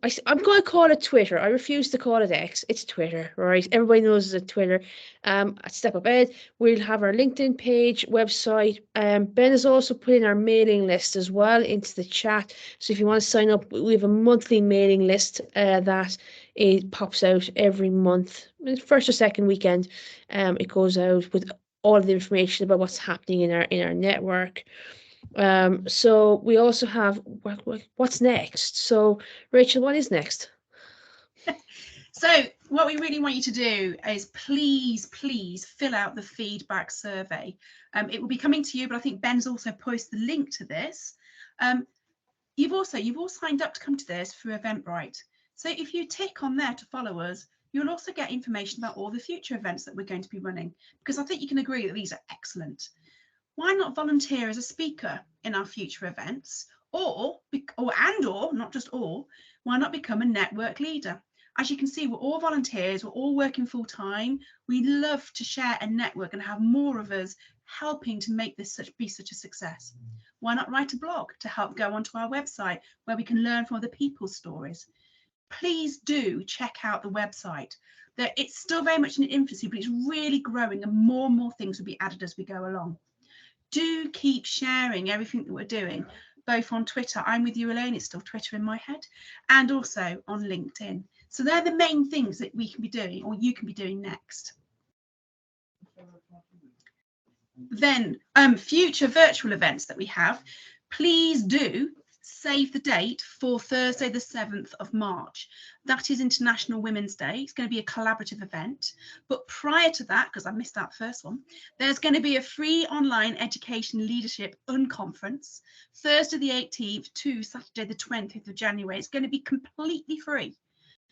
I'm going to call it Twitter. I refuse to call it X. It's Twitter, right? Everybody knows it's Twitter. At Step Up Ed, we'll have our LinkedIn page, website. Ben has also put in our mailing list as well into the chat. So if you want to sign up, we have a monthly mailing list that it pops out every month, first or second weekend. It goes out with all of the information about what's happening in our network. So we also have what's next. So Rachel, what is next? So what we really want you to do is please fill out the feedback survey. It will be coming to you, but I think Ben's also posted the link to this. You've all signed up to come to this through Eventbrite. So if you tick on there to follow us, you'll also get information about all the future events that we're going to be running, because I think you can agree that these are excellent. Why not volunteer as a speaker in our future events, or not just why not become a network leader? As you can see, we're all volunteers, we're all working full time. We love to share a network and have more of us helping to make this be such a success. Why not write a blog to help go onto our website where we can learn from other people's stories? Please do check out the website. It's still very much in infancy, but it's really growing, and more things will be added as we go along. Do keep sharing everything that we're doing, both on Twitter. I'm with you, Elaine. It's still Twitter in my head, and also on LinkedIn. So they're the main things that we can be doing, or you can be doing next. Then future virtual events that we have, please do save the date for Thursday the 7th of March. That is International Women's Day. It's going to be a collaborative event. But prior to that, because I missed that first one, there's going to be a free online education leadership unconference, Thursday the 18th to Saturday the 20th of January. It's going to be completely free.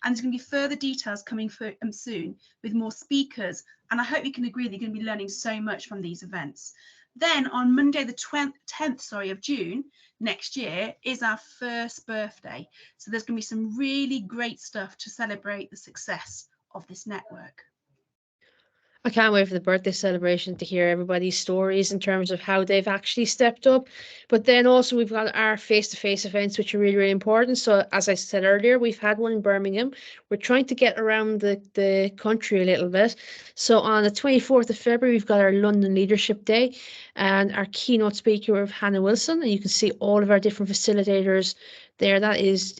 And there's going to be further details coming soon with more speakers. And I hope you can agree that you're going to be learning so much from these events. Then on Monday, the 10th of June next year is our first birthday. So there's going to be some really great stuff to celebrate the success of this network. I can't wait for the birthday celebration to hear everybody's stories in terms of how they've actually stepped up. But then also we've got our face-to-face events, which are really important. So as I said earlier, we've had one in Birmingham. We're trying to get around the country a little bit. So on the 24th of February, we've got our London Leadership Day, and our keynote speaker of Hannah Wilson. And you can see all of our different facilitators there. That is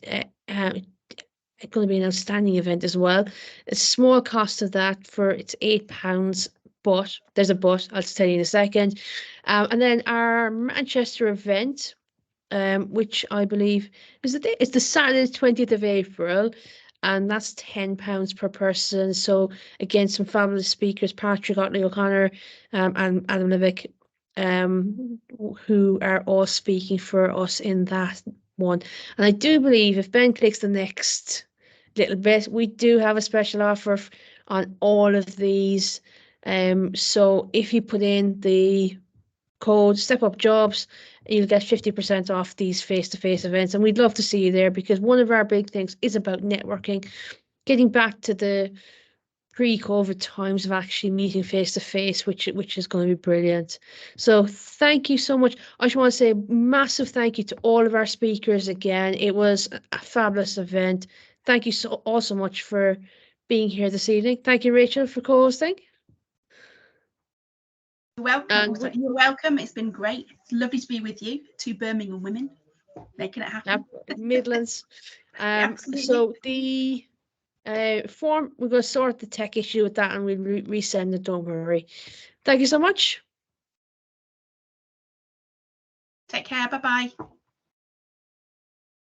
it's going to be an outstanding event as well. A small cost of that it's £8, but there's a but, I'll tell you in a second. And then our Manchester event, which I believe it's the Saturday 20th of April, and that's £10 per person. So again, some fabulous speakers, Patrick O'Connor and Adam Levick, who are all speaking for us in that one. And I do believe if Ben clicks the next little bit. We do have a special offer on all of these. So if you put in the code Step Up Jobs, you'll get 50% off these face-to-face events, and we'd love to see you there, because one of our big things is about networking, getting back to the pre-COVID times of actually meeting face-to-face, which is going to be brilliant. So thank you so much. I just want to say a massive thank you to all of our speakers again. It was a fabulous event. Thank you all so much for being here this evening. Thank you, Rachel, for co-hosting. You're welcome. You're welcome. It's been great. It's lovely to be with you, two Birmingham women, making it happen. Midlands. Absolutely. So the form, we're going to sort the tech issue with that, and we'll resend it. Don't worry. Thank you so much. Take care. Bye-bye.